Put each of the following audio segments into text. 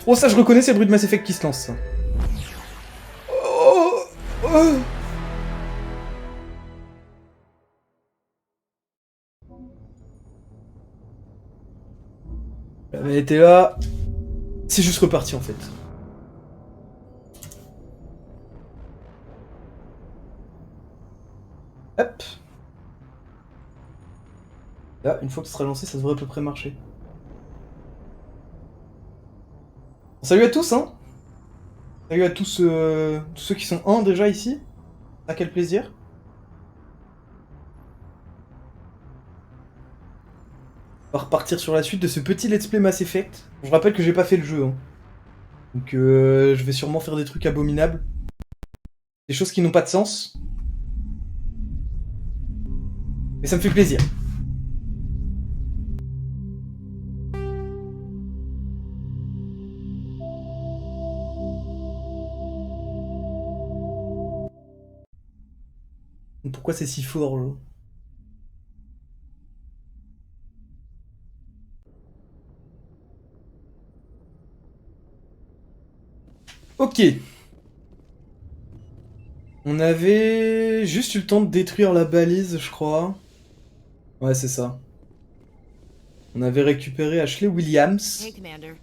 Oh, ça, je reconnais, c'est le bruit de Mass Effect qui se lance, ça. Oh, oh. Elle était là. C'est juste reparti, en fait. Hop. Là, une fois que ce sera lancé, ça devrait à peu près marcher. Salut à tous, hein. Salut à tous, tous ceux qui sont un déjà ici. Ah, quel plaisir. On va repartir sur la suite de ce petit let's play Mass Effect. Je rappelle que j'ai pas fait le jeu, hein. Donc je vais sûrement faire des trucs abominables. Des choses qui n'ont pas de sens. Mais ça me fait plaisir. Pourquoi c'est si fort, là? Ok. On avait juste eu le temps de détruire la balise, je crois. Ouais, c'est ça. On avait récupéré Ashley Williams. Hey, Commander.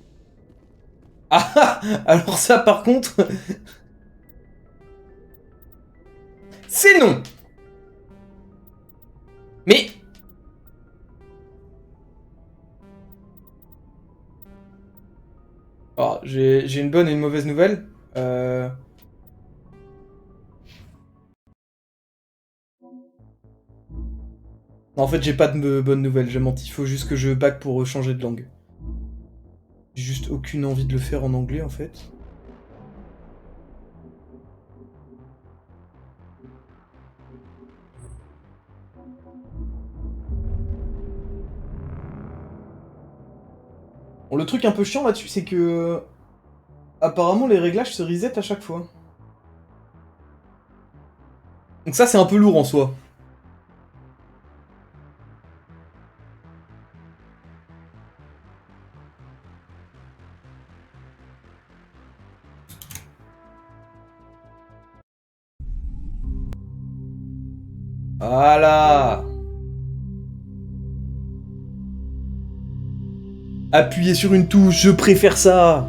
Ah, alors ça, par contre... c'est non. Mais... Alors, j'ai une bonne et une mauvaise nouvelle. Non, en fait, j'ai pas de bonne nouvelle, j'ai menti. Il faut juste que je back pour changer de langue. J'ai juste aucune envie de le faire en anglais, en fait. Bon, le truc un peu chiant là-dessus, c'est que... apparemment, les réglages se reset à chaque fois. Donc ça, c'est un peu lourd en soi. Voilà. Appuyez sur une touche, je préfère ça.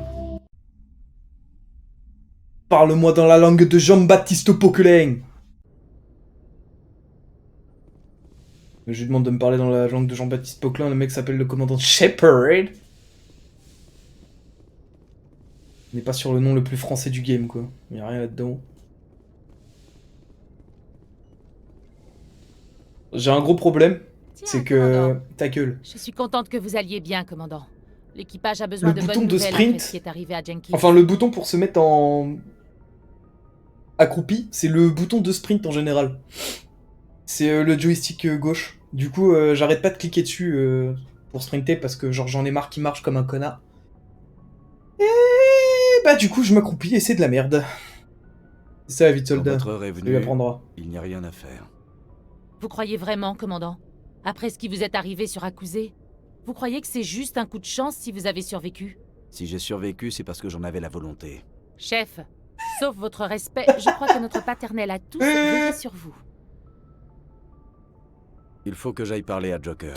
Parle-moi dans la langue de Jean-Baptiste Poquelin. Je lui demande de me parler dans la langue de Jean-Baptiste Poquelin, le mec s'appelle le commandant Shepard. On n'est pas sur le nom le plus français du game, quoi. Il n'y a rien là-dedans. J'ai un gros problème, c'est que... Commandant. Ta gueule. Je suis contente que vous alliez bien, commandant. L'équipage a Le besoin de bouton bonnes de nouvelles après sprint... ce qui est arrivé à Jenkins. Enfin, le bouton pour se mettre en... accroupi, c'est le bouton de sprint en général. C'est le joystick gauche. Du coup, j'arrête pas de cliquer dessus pour sprinter parce que genre j'en ai marre qu'il marche comme un connard. Et bah du coup, je m'accroupis et c'est de la merde. C'est ça la vie de Quand soldat. votre heure est Ça lui venue, apprendra. il n'y a rien à faire. Vous croyez vraiment, commandant? Après ce qui vous est arrivé sur Akuzé, vous croyez que c'est juste un coup de chance si vous avez survécu? Si j'ai survécu, c'est parce que j'en avais la volonté. Chef, sauf votre respect, je crois que notre paternel a tous veillé sur vous. Il faut que j'aille parler à Joker.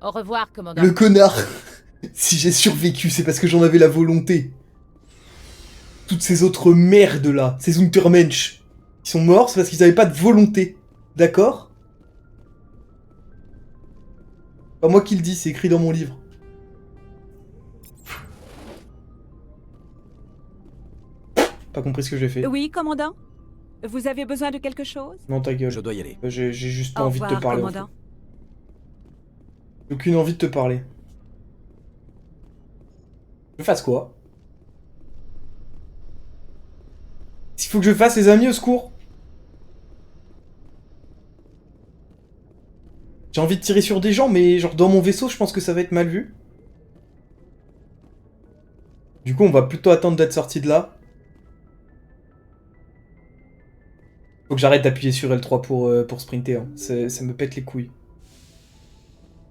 Au revoir, commandant. Le connard. Si j'ai survécu, c'est parce que j'en avais la volonté. Toutes ces autres merdes là, ces Untermensch, qui sont morts, c'est parce qu'ils avaient pas de volonté. D'accord? Pas moi qui le dis, c'est écrit dans mon livre. Pas compris ce que j'ai fait. Oui, commandant? Vous avez besoin de quelque chose? Non, ta gueule. Je dois y aller. J'ai juste pas Au envie de te revoir, parler. En commandant. fait. J'ai aucune envie de te parler. Je fasse quoi? S'il faut que je fasse, les amis, au secours. J'ai envie de tirer sur des gens, mais genre dans mon vaisseau, je pense que ça va être mal vu. Du coup, on va plutôt attendre d'être sorti de là. Faut que j'arrête d'appuyer sur L3 pour sprinter. Hein. Ça me pète les couilles.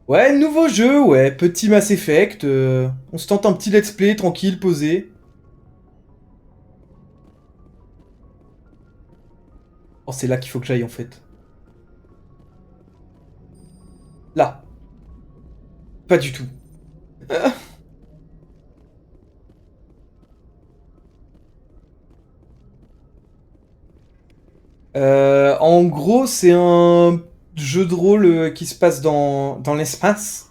Ouais, nouveau jeu, ouais. Petit Mass Effect. On se tente un petit let's play, tranquille, posé. Oh, c'est là qu'il faut que j'aille en fait. Là. Pas du tout. En gros, c'est un jeu de rôle qui se passe dans l'espace.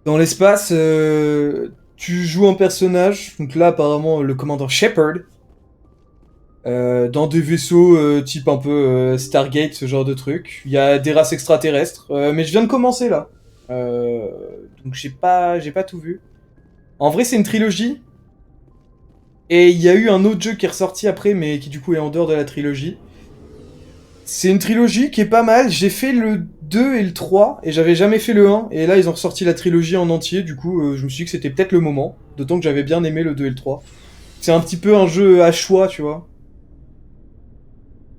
Dans l'espace, tu joues un personnage, donc là apparemment le commandant Shepard, dans des vaisseaux type un peu Stargate, ce genre de truc. Il y a des races extraterrestres, mais je viens de commencer là. Donc j'ai pas tout vu. En vrai, c'est une trilogie. Et il y a eu un autre jeu qui est ressorti après, mais qui du coup est en dehors de la trilogie. C'est une trilogie qui est pas mal. J'ai fait le 2 et le 3, et j'avais jamais fait le 1. Et là, ils ont ressorti la trilogie en entier, du coup, je me suis dit que c'était peut-être le moment. D'autant que j'avais bien aimé le 2 et le 3. C'est un petit peu un jeu à choix, tu vois.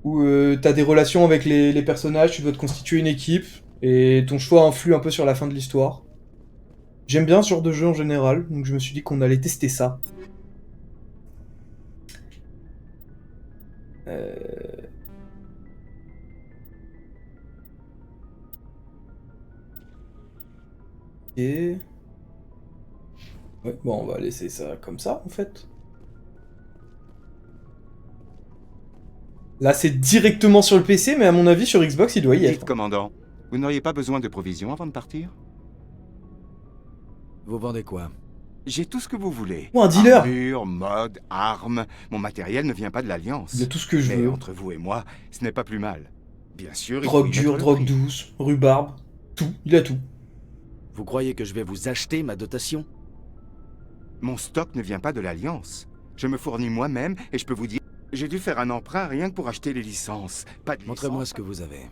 Où t'as des relations avec les personnages, tu dois te constituer une équipe, et ton choix influe un peu sur la fin de l'histoire. J'aime bien ce genre de jeu en général, donc je me suis dit qu'on allait tester ça. Et... ouais, bon, on va laisser ça comme ça, en fait. Là, c'est directement sur le PC, mais à mon avis, sur Xbox, il doit y Dites, être. commandant, vous n'auriez pas besoin de provisions avant de partir? Vous vendez quoi? J'ai tout ce que vous voulez. Oh, un dealer! Armure, mode, armes. Mon matériel ne vient pas de l'Alliance. Il y a tout ce que je Mais veux. entre vous et moi, ce n'est pas plus mal. Bien sûr, il faut Drogue y mettre dure, le drogue prix. douce, rhubarbe, tout, il a tout. Vous croyez que je vais vous acheter ma dotation? Mon stock ne vient pas de l'Alliance. Je me fournis moi-même et je peux vous dire, j'ai dû faire un emprunt rien que pour acheter les licences. Pas de Montrez-moi licence. ce que vous avez.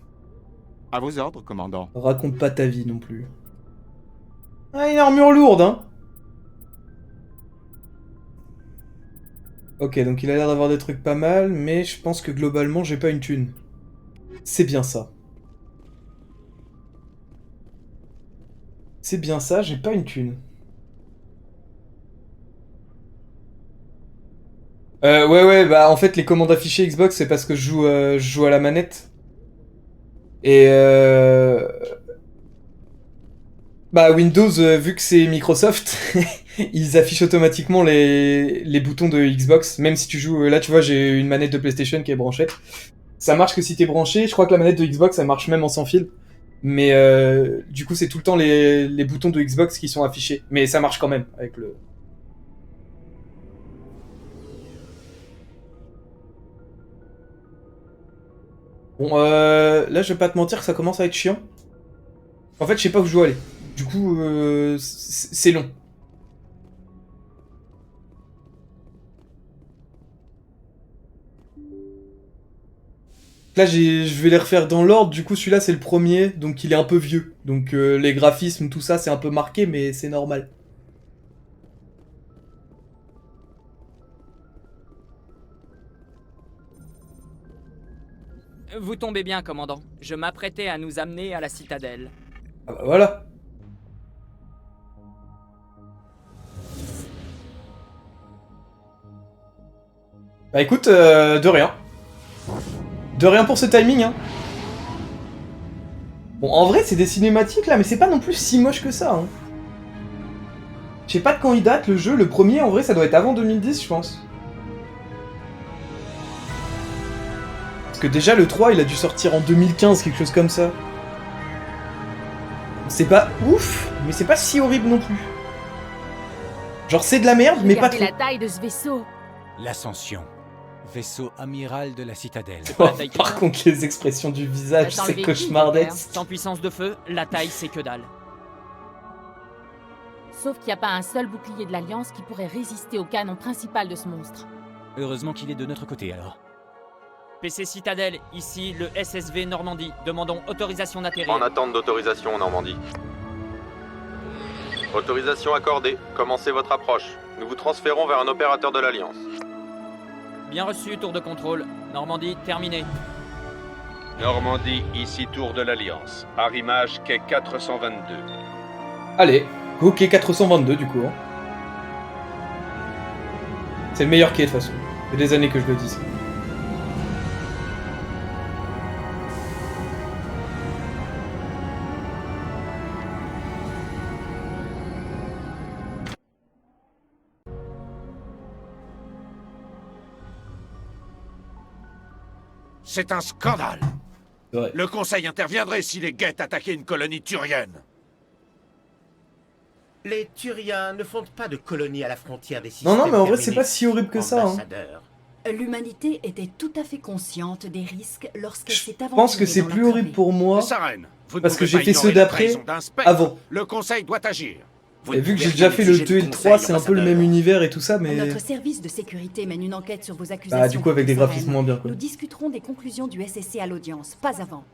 À vos ordres, commandant. Raconte pas ta vie non plus. Ah, une armure lourde, hein. Ok, donc il a l'air d'avoir des trucs pas mal, mais je pense que globalement, j'ai pas une thune. C'est bien ça. C'est bien ça, j'ai pas une thune. Ouais, bah en fait, les commandes affichées Xbox, c'est parce que je joue à la manette. Et bah Windows, vu que c'est Microsoft, ils affichent automatiquement les boutons de Xbox, même si tu joues... là, tu vois, j'ai une manette de PlayStation qui est branchée. Ça marche que si t'es branché, je crois que la manette de Xbox, ça marche même en sans fil. Mais du coup, c'est tout le temps les boutons de Xbox qui sont affichés. Mais ça marche quand même avec le... Bon, là, je vais pas te mentir que ça commence à être chiant. En fait, je sais pas où je dois aller. Du coup, c'est long. Là, je vais les refaire dans l'ordre. Du coup, celui-là, c'est le premier, donc il est un peu vieux. Donc les graphismes, tout ça, c'est un peu marqué, mais c'est normal. Vous tombez bien, commandant. Je m'apprêtais à nous amener à la citadelle. Ah bah voilà. Bah écoute, de rien. De rien pour ce timing, hein. Bon, en vrai, c'est des cinématiques, là, mais c'est pas non plus si moche que ça, hein. Je sais pas de quand il date, le jeu. Le premier, en vrai, ça doit être avant 2010, je pense. Parce que déjà, le 3, il a dû sortir en 2015, quelque chose comme ça. C'est pas ouf, mais c'est pas si horrible non plus. Genre, c'est de la merde, mais pas Regardez trop. la taille de ce vaisseau. L'Ascension, vaisseau amiral de la citadelle. Oh, La taille par qu'il a. contre, les expressions du visage, Attends, c'est le véhicule, cauchemardesque. Sans puissance de feu, la taille c'est que dalle. Sauf qu'il n'y a pas un seul bouclier de l'Alliance qui pourrait résister au canon principal de ce monstre. Heureusement qu'il est de notre côté alors. PC Citadelle, ici le SSV Normandie. Demandons autorisation d'atterrir. En attente d'autorisation, Normandie. Autorisation accordée. Commencez votre approche. Nous vous transférons vers un opérateur de l'Alliance. Bien reçu, tour de contrôle. Normandie, terminé. Normandie, ici tour de l'Alliance. Arrimage quai 422. Allez, ok 422 du coup. Hein. C'est le meilleur quai de toute façon. Ça fait des années que je le dis. C'est un scandale. C'est vrai. Le Conseil interviendrait si les Geth attaquaient une colonie turienne. Les Turiens ne fondent pas de colonies à la frontière des systèmes. Non, mais en vrai, c'est terminés. pas si horrible que ça. Hein. Ambassadeur. L'humanité était tout à fait consciente des risques lorsqu'elle s'est aventurée. Je pense que c'est dans la plus horrible travée. pour moi Saren, vous ne parce que pouvez j'ai pas fait ceux ignorer la d'après trahison d'un spectre. avant. Le Conseil doit agir. Vous Et ne vu que pouvez j'ai déjà rien fait le exiger 2 et du le Conseil, 3, c'est un peu le ambassadeur. même univers et tout ça, mais... Notre service de sécurité mène une enquête sur vos accusations. Bah, du coup, avec des graphismes moins bien, quoi. Nous discuterons des conclusions du SSC à l'audience, pas avant.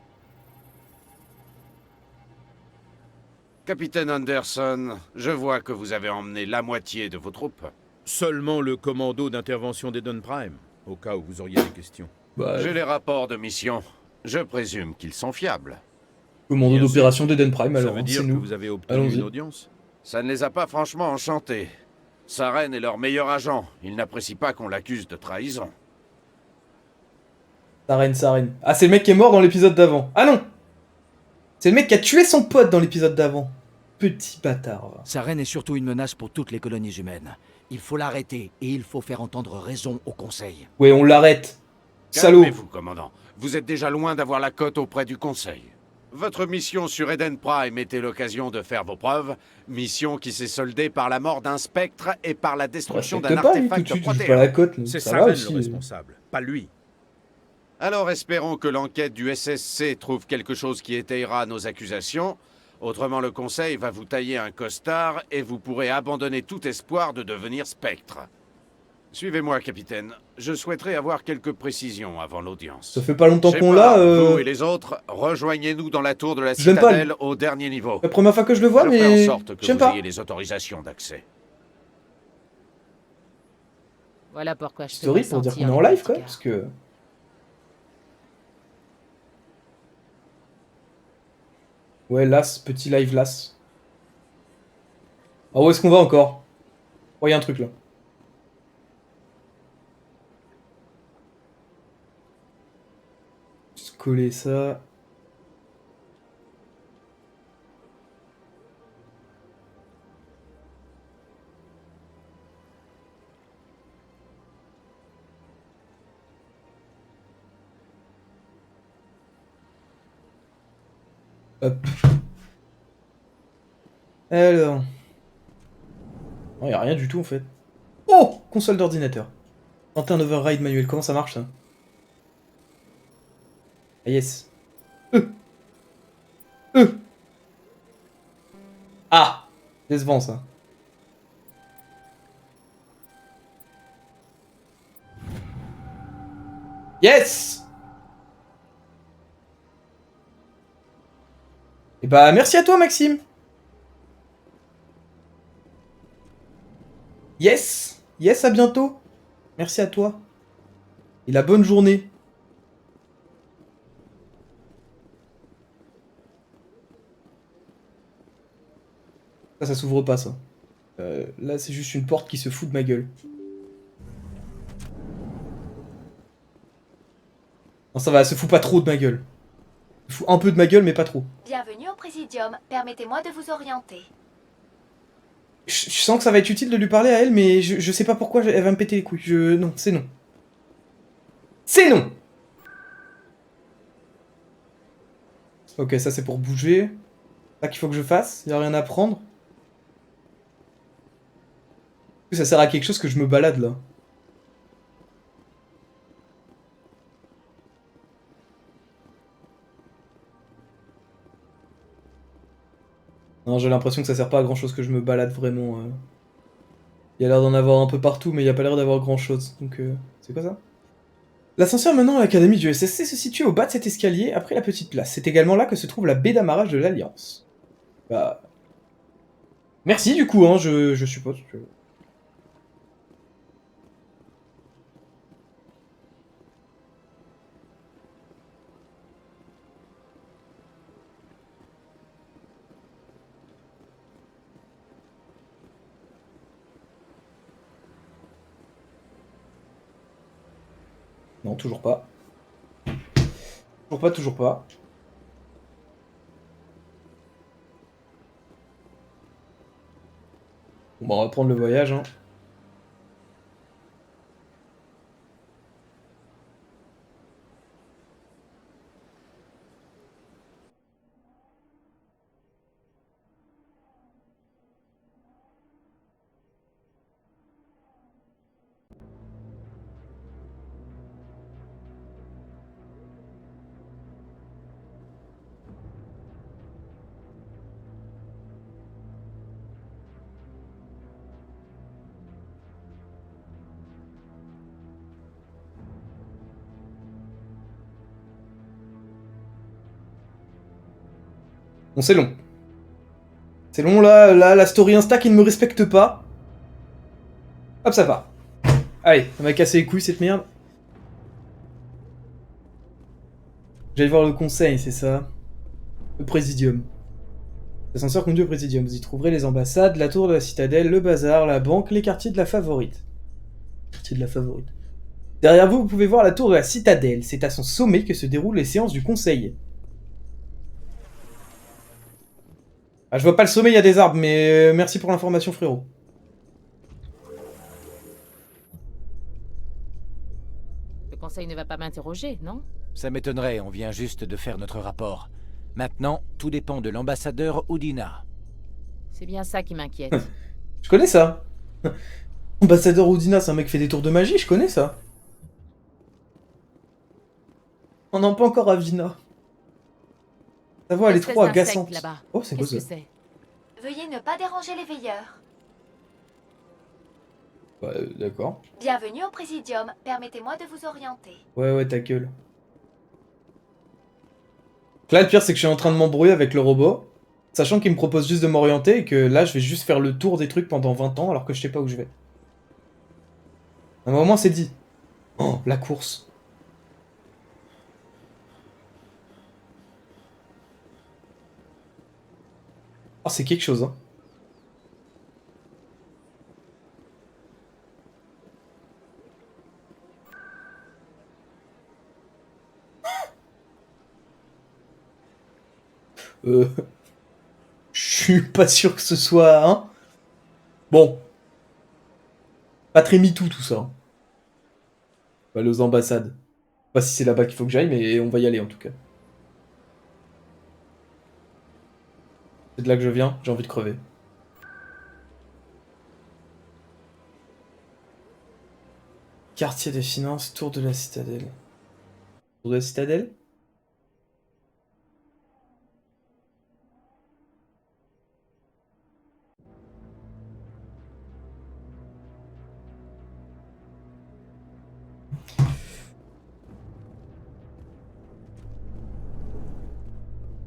Capitaine Anderson, je vois que vous avez emmené la moitié de vos troupes. Seulement le commando d'intervention d'Eden Prime, au cas où vous auriez des questions. Bah, J'ai les rapports de mission. Je présume qu'ils sont fiables. commando Bien d'opération d'Eden Prime, Ça alors, veut dire c'est que nous. vous avez obtenu Allons-y. une audience? Ça ne les a pas franchement enchantés. Saren est leur meilleur agent. Il n'apprécie pas qu'on l'accuse de trahison. Saren. Ah, c'est le mec qui est mort dans l'épisode d'avant. Ah non! C'est le mec qui a tué son pote dans l'épisode d'avant. Petit bâtard. Saren est surtout une menace pour toutes les colonies humaines. Il faut l'arrêter et il faut faire entendre raison au Conseil. Ouais, on l'arrête. Salaud. Calmez-vous, commandant. Vous êtes déjà loin d'avoir la cote auprès du Conseil. Votre mission sur Eden Prime était l'occasion de faire vos preuves. Mission qui s'est soldée par la mort d'un spectre et par la destruction d'un Respecte pas, lui, tout de artefact suite, je joue pas protéant. la cote. C'est Ça va Saren aussi. le responsable, pas lui. Alors espérons que l'enquête du SSC trouve quelque chose qui étayera nos accusations. Autrement, le Conseil va vous tailler un costard et vous pourrez abandonner tout espoir de devenir spectre. Suivez-moi, capitaine. Je souhaiterais avoir quelques précisions avant l'audience. Ça fait pas longtemps qu'on Shepard, l'a. vous et les autres, rejoignez-nous dans la tour de la J'aime pas, citadelle au dernier niveau. La première fois que je le vois, Je ferai mais en sorte que j'aime vous pas. ayez les autorisations d'accès. Voilà pourquoi je Story te pour dire qu'on est en live, quoi, parce que... Ouais, las, petit live las. Ah, où est-ce qu'on va encore? Oh, y a un truc là. Juste coller ça. Hop. Alors. Non, y a rien du tout en fait. Oh! Console d'ordinateur. Tenter un override manuel. Comment ça marche ça? Ah yes. Ah! Décevant ça. Yes! Et bah merci à toi Maxime. Yes, yes, à bientôt. Merci à toi. Et la bonne journée. Ça s'ouvre pas ça. Là c'est juste une porte qui se fout de ma gueule. Non ça va, elle se fout pas trop de ma gueule. Elle se fout un peu de ma gueule mais pas trop. Bienvenue au Présidium. Permettez-moi de vous orienter. Je sens que ça va être utile de lui parler à elle, mais je sais pas pourquoi elle va me péter les couilles. Non, c'est non. C'est non! Ok, ça c'est pour bouger. C'est ça qu'il faut que je fasse, y a rien à prendre. Ça sert à quelque chose que je me balade là. Non, j'ai l'impression que ça sert pas à grand chose que je me balade vraiment. Il y a l'air d'en avoir un peu partout, mais il y a pas l'air d'avoir grand chose. Donc, c'est quoi ça? L'ascenseur menant à l'académie du SSC se situe au bas de cet escalier, après la petite place. C'est également là que se trouve la baie d'amarrage de l'Alliance. Bah... Merci du coup, hein, je suppose que... Non, toujours pas. Toujours pas. Bon bah on va prendre le voyage, hein. Bon, c'est long. C'est long, là, la story Insta qui ne me respecte pas. Hop, ça part. Allez, ça m'a cassé les couilles, cette merde. J'allais voir le conseil, c'est ça. Le Présidium. L'ascenseur conduit au Présidium. Vous y trouverez les ambassades, la tour de la citadelle, le bazar, la banque, les quartiers de la Favorite. Quartier de la Favorite. Derrière vous, vous pouvez voir la tour de la citadelle. C'est à son sommet que se déroulent les séances du conseil. Ah, je vois pas le sommet, il y a des arbres, mais merci pour l'information, frérot. Le conseil ne va pas m'interroger, non? Ça m'étonnerait, on vient juste de faire notre rapport. Maintenant, tout dépend de l'ambassadeur Udina. C'est bien ça qui m'inquiète. Je connais ça. Ambassadeur Udina, c'est un mec qui fait des tours de magie, je connais ça. On n'en pas encore à Vina. Ta voix, elle est trop agaçante. Oh, c'est quoi ça? Veuillez ne pas déranger les veilleurs. Ouais, d'accord. Bienvenue au Présidium. Permettez-moi de vous orienter. Ouais, ta gueule. Là, le pire, c'est que je suis en train de m'embrouiller avec le robot, sachant qu'il me propose juste de m'orienter et que là, je vais juste faire le tour des trucs pendant 20 ans alors que je sais pas où je vais. À un moment, c'est dit. Oh, la course. Oh, c'est quelque chose, hein. Je suis pas sûr que ce soit, hein. Bon. Pas très MeToo tout ça. Hein. On va aller aux ambassades. Je sais pas si c'est là-bas qu'il faut que j'aille, mais on va y aller en tout cas. C'est de là que je viens, j'ai envie de crever. Quartier des finances, tour de la citadelle. Tour de la citadelle?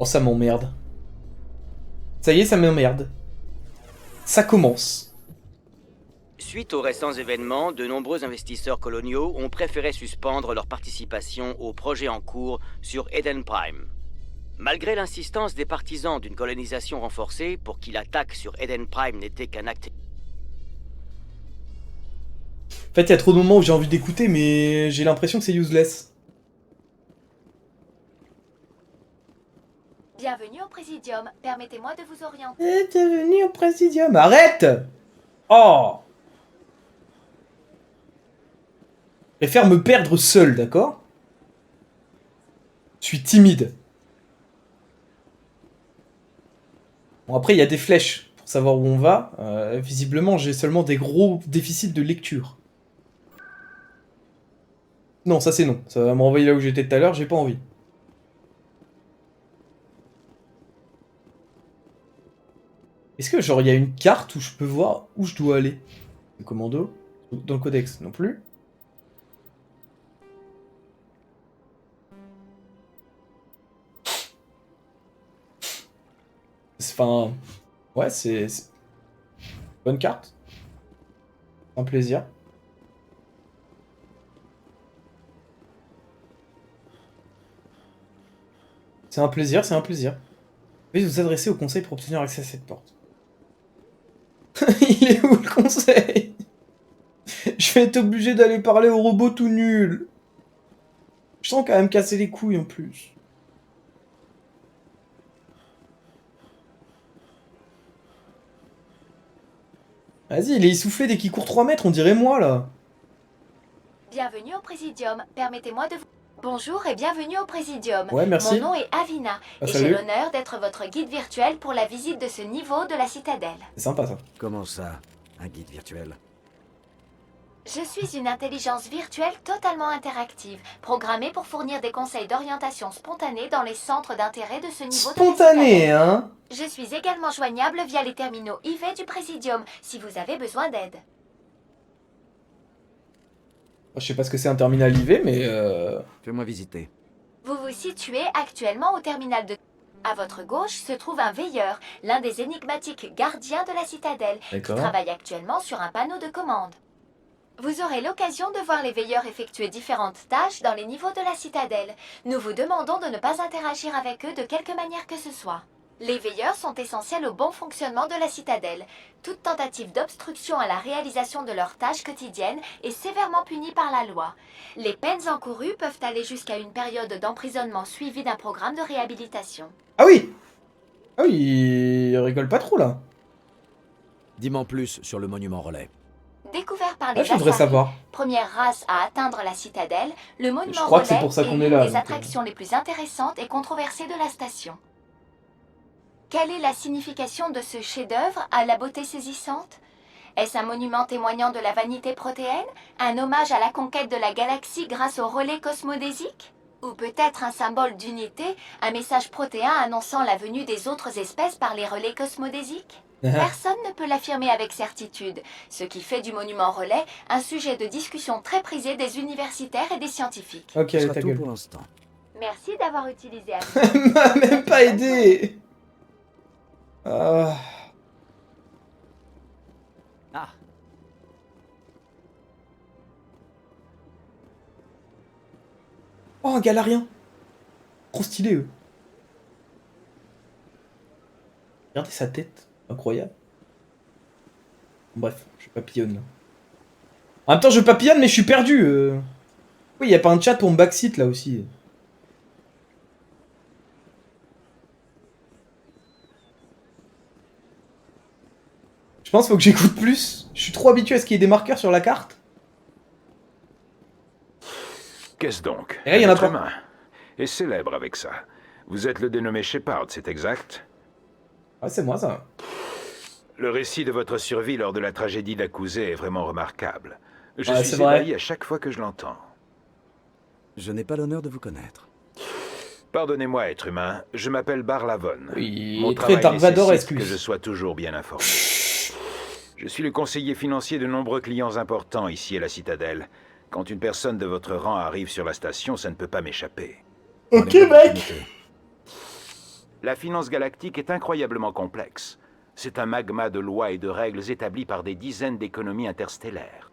Oh, ça m'emmerde. Ça y est, ça m'emmerde. Ça commence. Suite aux récents événements, de nombreux investisseurs coloniaux ont préféré suspendre leur participation au projet en cours sur Eden Prime. Malgré l'insistance des partisans d'une colonisation renforcée pour qui l'attaque sur Eden Prime n'était qu'un acte... En fait, il y a trop de moments où j'ai envie d'écouter, mais j'ai l'impression que c'est useless. Bienvenue au Présidium. Permettez-moi de vous orienter. Bienvenue au Présidium. Arrête! Oh! Je préfère me perdre seul, d'accord? Je suis timide. Bon, après, il y a des flèches pour savoir où on va. Visiblement, j'ai seulement des gros déficits de lecture. Non, ça c'est non. Ça va me renvoyer là où j'étais tout à l'heure, j'ai pas envie. Est-ce que genre il y a une carte où je peux voir où je dois aller? Le commando? Dans le codex non plus. Enfin... Ouais, c'est... Bonne carte. Un plaisir. C'est un plaisir, c'est un plaisir. Veuillez vous adresser au conseil pour obtenir accès à cette porte. Il est où le conseil? Je vais être obligé d'aller parler au robot tout nul. Je sens quand même casser les couilles en plus. Vas-y, il est essoufflé dès qu'il court 3 mètres, on dirait moi là. Bienvenue au Présidium. Permettez-moi de vous... Bonjour et bienvenue au Présidium. Ouais, merci. Mon nom est Avina et j'ai l'honneur d'être votre guide virtuel pour la visite de ce niveau de la citadelle. C'est sympa ça. Comment ça, un guide virtuel? Je suis une intelligence virtuelle totalement interactive, programmée pour fournir des conseils d'orientation spontanés dans les centres d'intérêt de ce niveau de la Spontané, citadelle. hein? Je suis également joignable via les terminaux IV du Présidium, si vous avez besoin d'aide. Je sais pas ce que c'est un terminal IV, mais Fais-moi visiter. Vous vous situez actuellement au terminal de... À votre gauche se trouve un veilleur, l'un des énigmatiques gardiens de la citadelle, qui D'accord. travaille actuellement sur un panneau de commande. Vous aurez l'occasion de voir les veilleurs effectuer différentes tâches dans les niveaux de la citadelle. Nous vous demandons de ne pas interagir avec eux de quelque manière que ce soit. Les veilleurs sont essentiels au bon fonctionnement de la citadelle. Toute tentative d'obstruction à la réalisation de leurs tâches quotidiennes est sévèrement punie par la loi. Les peines encourues peuvent aller jusqu'à une période d'emprisonnement suivie d'un programme de réhabilitation. Ah oui! Ah oui, il rigole pas trop là. Dis-moi en plus sur le monument relais. Découvert par les Ah, je voudrais Asari, savoir. première race à atteindre la citadelle, le monument Je crois que c'est relais pour ça qu'on est l'une là, des donc, attractions les plus intéressantes et controversées de la station. Quelle est la signification de ce chef-d'œuvre à la beauté saisissante? Est-ce un monument témoignant de la vanité protéenne? Un hommage à la conquête de la galaxie grâce au relais cosmodésique? Ou peut-être un symbole d'unité, un message protéin annonçant la venue des autres espèces par les relais cosmodésiques? Personne ne peut l'affirmer avec certitude, ce qui fait du monument relais un sujet de discussion très prisé des universitaires et des scientifiques. Ok, Ce sera ta tout gueule. pour l'instant. Merci d'avoir utilisé Elle m'a même pas aidé. Ah. Ah. Oh, un galarien. Trop stylé, eux. Regardez sa tête. Incroyable. Bref, je papillonne là. En même temps, je papillonne, mais je suis perdu. Oui, y a pas un chat pour me backseat là aussi. Je pense qu'il faut que j'écoute plus. Je suis trop habitué à ce qu'il y ait des marqueurs sur la carte. Qu'est-ce donc? Et là, il y en a Être pas. humain. Et célèbre avec ça. Vous êtes le dénommé Shepard, c'est exact? Ah, c'est moi ça. Le récit de votre survie lors de la tragédie d'Akuzé est vraiment remarquable. Je Ouais, suis c'est vrai. ébahi à chaque fois que je l'entends. Je n'ai pas l'honneur de vous connaître. Pardonnez-moi, être humain, je m'appelle Barlavon. Oui, Mon très travail Dark Vador, nécessite excuse. que je sois toujours bien informé. Je suis le conseiller financier de nombreux clients importants ici à la Citadelle. Quand une personne de votre rang arrive sur la station, ça ne peut pas m'échapper. Ok, mec. La finance galactique est incroyablement complexe. C'est un magma de lois et de règles établies par des dizaines d'économies interstellaires.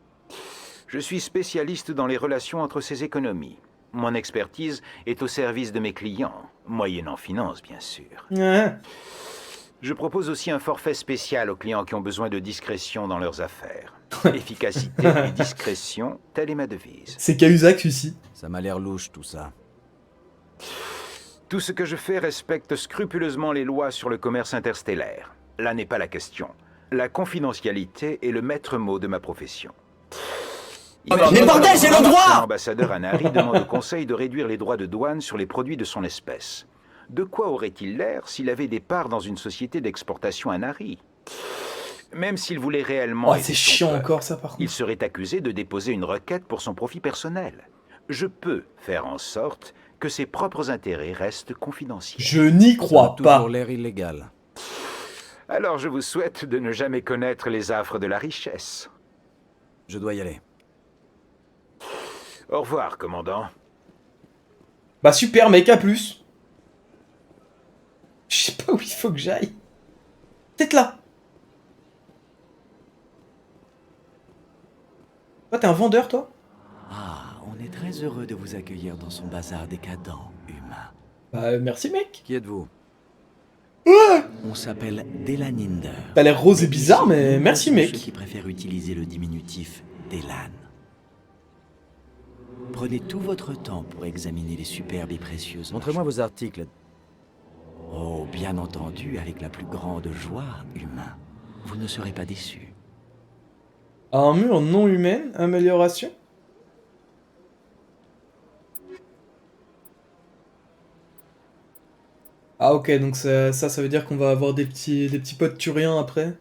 Je suis spécialiste dans les relations entre ces économies. Mon expertise est au service de mes clients, moyennant finance, bien sûr. Ouais. Je propose aussi un forfait spécial aux clients qui ont besoin de discrétion dans leurs affaires. Efficacité et discrétion, telle est ma devise. C'est Cahuzac ici. Ça m'a l'air louche tout ça. Tout ce que je fais respecte scrupuleusement les lois sur le commerce interstellaire. Là n'est pas la question. La confidentialité est le maître mot de ma profession. Mais bordel, j'ai le droit! L'ambassadeur Anari demande au Conseil de réduire les droits de douane sur les produits de son espèce. De quoi aurait-il l'air s'il avait des parts dans une société d'exportation Anari? Même s'il voulait réellement... Oh, aider c'est son chiant peuple, encore ça par contre. il serait accusé de déposer une requête pour son profit personnel. Je peux faire en sorte que ses propres intérêts restent confidentiels. Je n'y crois Ça a pas. toujours l'air illégal. Alors je vous souhaite de ne jamais connaître les affres de la richesse. Je dois y aller. Au revoir, commandant. Bah super mec, à plus. Je sais pas où il faut que j'aille. Peut-être là. Toi t'es un vendeur toi? Ah, on est très heureux de vous accueillir dans son bazar décadent, humain. Bah merci mec. Qui êtes-vous? On s'appelle Delaninder. T'as l'air rose et bizarre mais merci Ceux mec. qui préfèrent utiliser le diminutif Delan. Prenez tout votre temps pour examiner les superbes et précieuses. Montrez-moi vos articles. Oh, bien entendu, avec la plus grande joie, humain. Vous ne serez pas déçus. Armure non humaine, amélioration. Ah ok, donc ça veut dire qu'on va avoir des petits potes turiens après.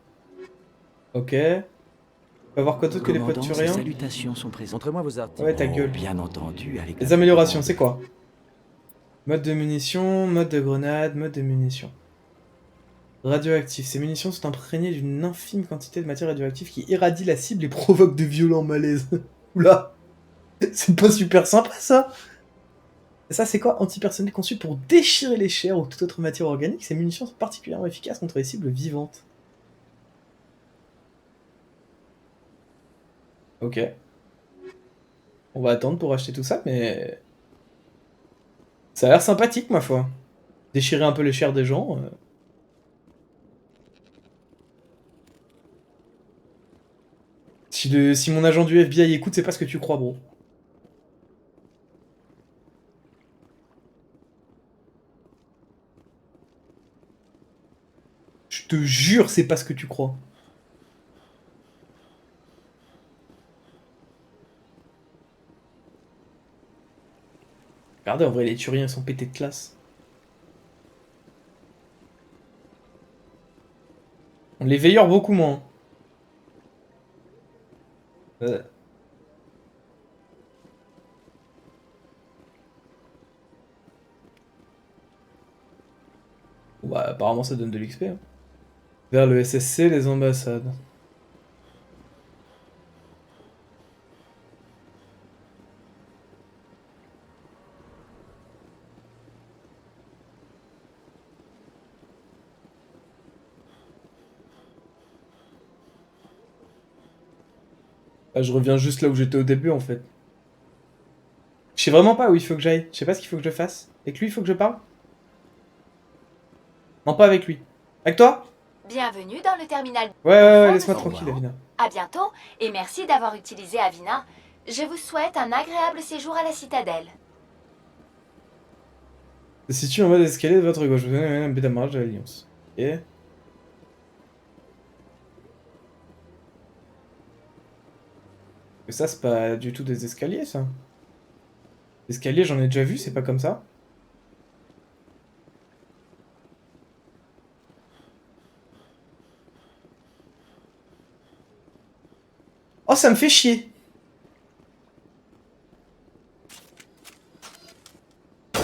Ok. On va voir quoi d'autre que les potes Commandant, ces turiens. salutations sont présentes. Montrez-moi vos articles. Ouais, ta gueule. Bien entendu, avec Les la améliorations, plus c'est quoi? Mode de munitions, mode de grenade, mode de munitions. Radioactif. Ces munitions sont imprégnées d'une infime quantité de matière radioactive qui irradie la cible et provoque de violents malaises. Oula. C'est pas super sympa ça. Ça, c'est quoi? Antipersonnel conçu pour déchirer les chairs ou toute autre matière organique. Ces munitions sont particulièrement efficaces contre les cibles vivantes. Ok. On va attendre pour acheter tout ça, mais... Ça a l'air sympathique, ma foi. Déchirer un peu les chairs des gens. Si mon agent du FBI écoute, c'est pas ce que tu crois, bro. Je te jure, c'est pas ce que tu crois. Regardez, en vrai, les Turiens sont pétés de classe. Les veilleurs, beaucoup moins. Bah, apparemment, ça donne de l'XP. Hein. Vers le SSC, les ambassades. Ah, je reviens juste là où j'étais au début, en fait. Je sais vraiment pas où il faut que j'aille. Je sais pas ce qu'il faut que je fasse. Avec lui, il faut que je parle? Non, pas avec lui. Avec toi? Bienvenue dans le terminal. Ouais, laisse-moi tranquille, Avina. À bientôt, et merci d'avoir utilisé Avina. Je vous souhaite un agréable séjour à la citadelle. Se situe en bas d'escalier de votre gauche. Vous avez un démarrage de l'Alliance. Ok. Ça, c'est pas du tout des escaliers, ça. Escaliers, j'en ai déjà vu, c'est pas comme ça. Oh, ça me fait chier. Ça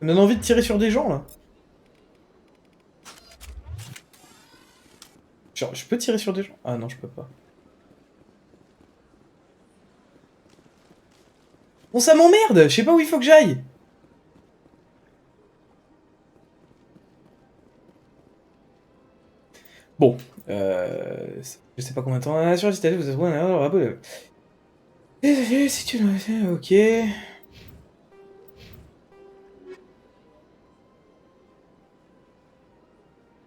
me donne envie de tirer sur des gens, là. Genre, je peux tirer sur des gens? Ah non, je peux pas. Bon, ça m'emmerde. Je sais pas où il faut que j'aille. Bon, je sais pas combien de temps. Sur la citadelle, vous avez trouvé un erreur rabot. Si tu l'as fait, ok.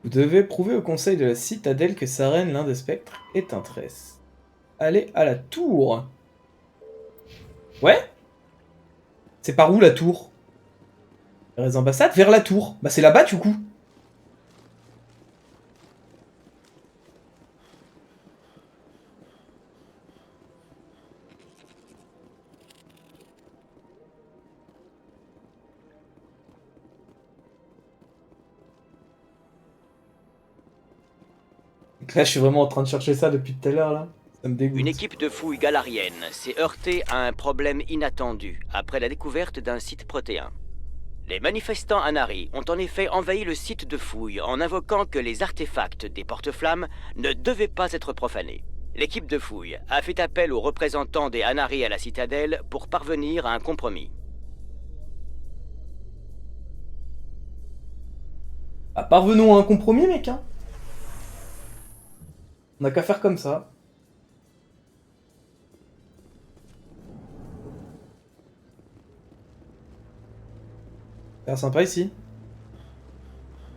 Vous devez prouver au conseil de la citadelle que Saren, l'un des spectres, est un tresse. Allez à la tour. Ouais? C'est par où la tour? Vers les ambassades? Vers la tour. Bah c'est là-bas du coup. Donc là je suis vraiment en train de chercher ça depuis tout à l'heure là. Ça me dégoûte. Une équipe de fouilles galarienne s'est heurtée à un problème inattendu après la découverte d'un site protéin. Les manifestants Anari ont en effet envahi le site de fouilles en invoquant que les artefacts des porte-flammes ne devaient pas être profanés. L'équipe de fouilles a fait appel aux représentants des Anari à la citadelle pour parvenir à un compromis. Ah, parvenons à un compromis, mec, hein. On n'a qu'à faire comme ça. Ça a l'air sympa ici.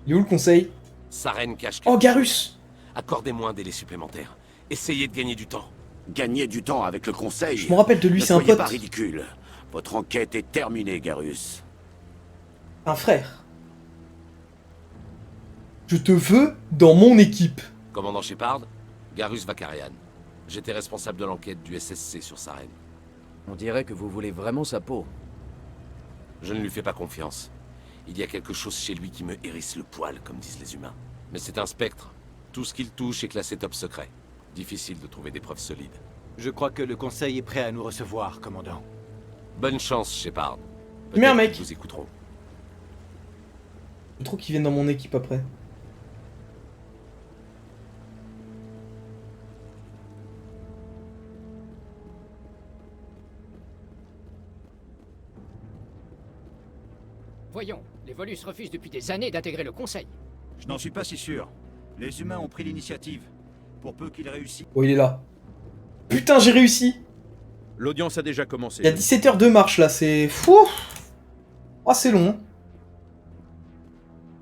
Il est où le conseil? Saren cache. Oh, Garus! Accordez-moi un délai supplémentaire. Essayez de gagner du temps. Gagner du temps avec le conseil. Je me rappelle de lui, c'est un Ne soyez pote. pas ridicule. Votre enquête est terminée, Garus. Un frère. Je te veux dans mon équipe. Commandant Shepard, Garus Vakarian. J'étais responsable de l'enquête du SSC sur Saren. On dirait que vous voulez vraiment sa peau. Je ne lui fais pas confiance. Il y a quelque chose chez lui qui me hérisse le poil, comme disent les humains. Mais c'est un spectre. Tout ce qu'il touche est classé top secret. Difficile de trouver des preuves solides. Je crois que le conseil est prêt à nous recevoir, commandant. Bonne chance, Shepard. Mais un mec. Nous écouterons. Je trouve qu'ils viennent dans mon équipe après. Volus refuse depuis des années d'intégrer le Conseil. Je n'en suis pas si sûr. Les humains ont pris l'initiative. Pour peu qu'ils réussissent. Oh, il est là. Putain, j'ai réussi. L'audience a déjà commencé. Il y a 17 heures de marche là, c'est fou. Oh, c'est long. Hein.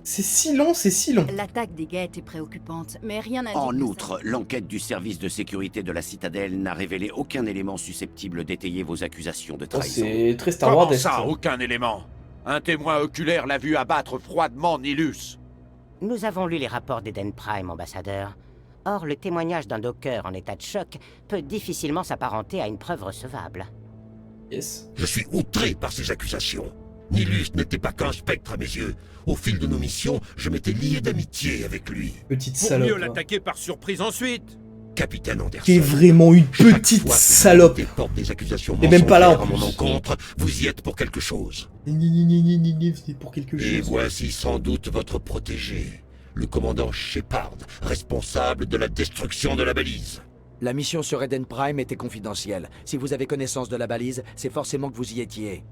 C'est si long, c'est si long. L'attaque des guettes est préoccupante, mais rien n'indique. En outre, l'enquête du service de sécurité de la Citadelle n'a révélé aucun élément susceptible d'étayer vos accusations de Oh, trahison. c'est très Star Wars. Comment ça, aucun élément? Un témoin oculaire l'a vu abattre froidement Nilus. Nous avons lu les rapports d'Eden Prime, ambassadeur. Or, le témoignage d'un docker en état de choc peut difficilement s'apparenter à une preuve recevable. Yes. Je suis outré par ces accusations. Nilus n'était pas qu'un spectre à mes yeux. Au fil de nos missions, je m'étais lié d'amitié avec lui. Petite Pour salope. mieux l'attaquer par surprise ensuite. Capitaine Anderson. Qui est vraiment une petite salope. Des accusations Et même pas là en mensongères à plus. mon encontre, vous y êtes pour quelque chose. C'est pour quelque chose. Et voici sans doute votre protégé, le commandant Shepard, responsable de la destruction de la balise. La mission sur Eden Prime était confidentielle. Si vous avez connaissance de la balise, c'est forcément que vous y étiez.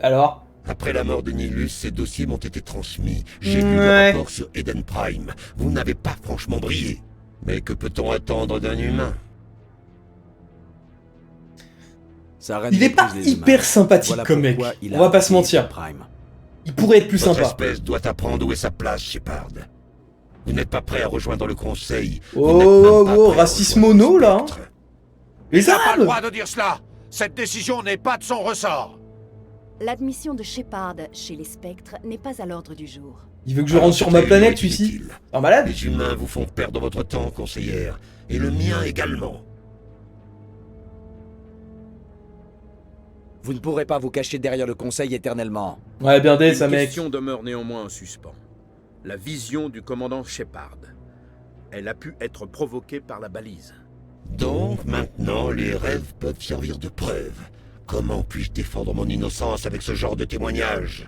Alors? Après la mort de Nilus, ces dossiers m'ont été transmis. J'ai lu le rapport sur Eden Prime. Vous n'avez pas franchement brillé. Mais que peut-on attendre d'un humain? Il est pas hyper sympathique comme mec. On va pas se mentir. Il pourrait être plus Votre sympa. espèce doit apprendre où est sa place, Shepard. Vous n'êtes pas prêt à rejoindre le Conseil. Oh, racisme mono là. Hein. Les Il n'a pas le Arabes. droit de dire cela. Cette décision n'est pas de son ressort. L'admission de Shepard chez les spectres n'est pas à l'ordre du jour. Il veut que je rentre sur ma planète, celui-ci. Un malade? Les humains vous font perdre votre temps, conseillère. Et le mien également. Vous ne pourrez pas vous cacher derrière le Conseil éternellement. Ouais, bien dit, ça Une mec. question demeure néanmoins en suspens. La vision du commandant Shepard. Elle a pu être provoquée par la balise. Donc, maintenant, les rêves peuvent servir de preuve. Comment puis-je défendre mon innocence avec ce genre de témoignage?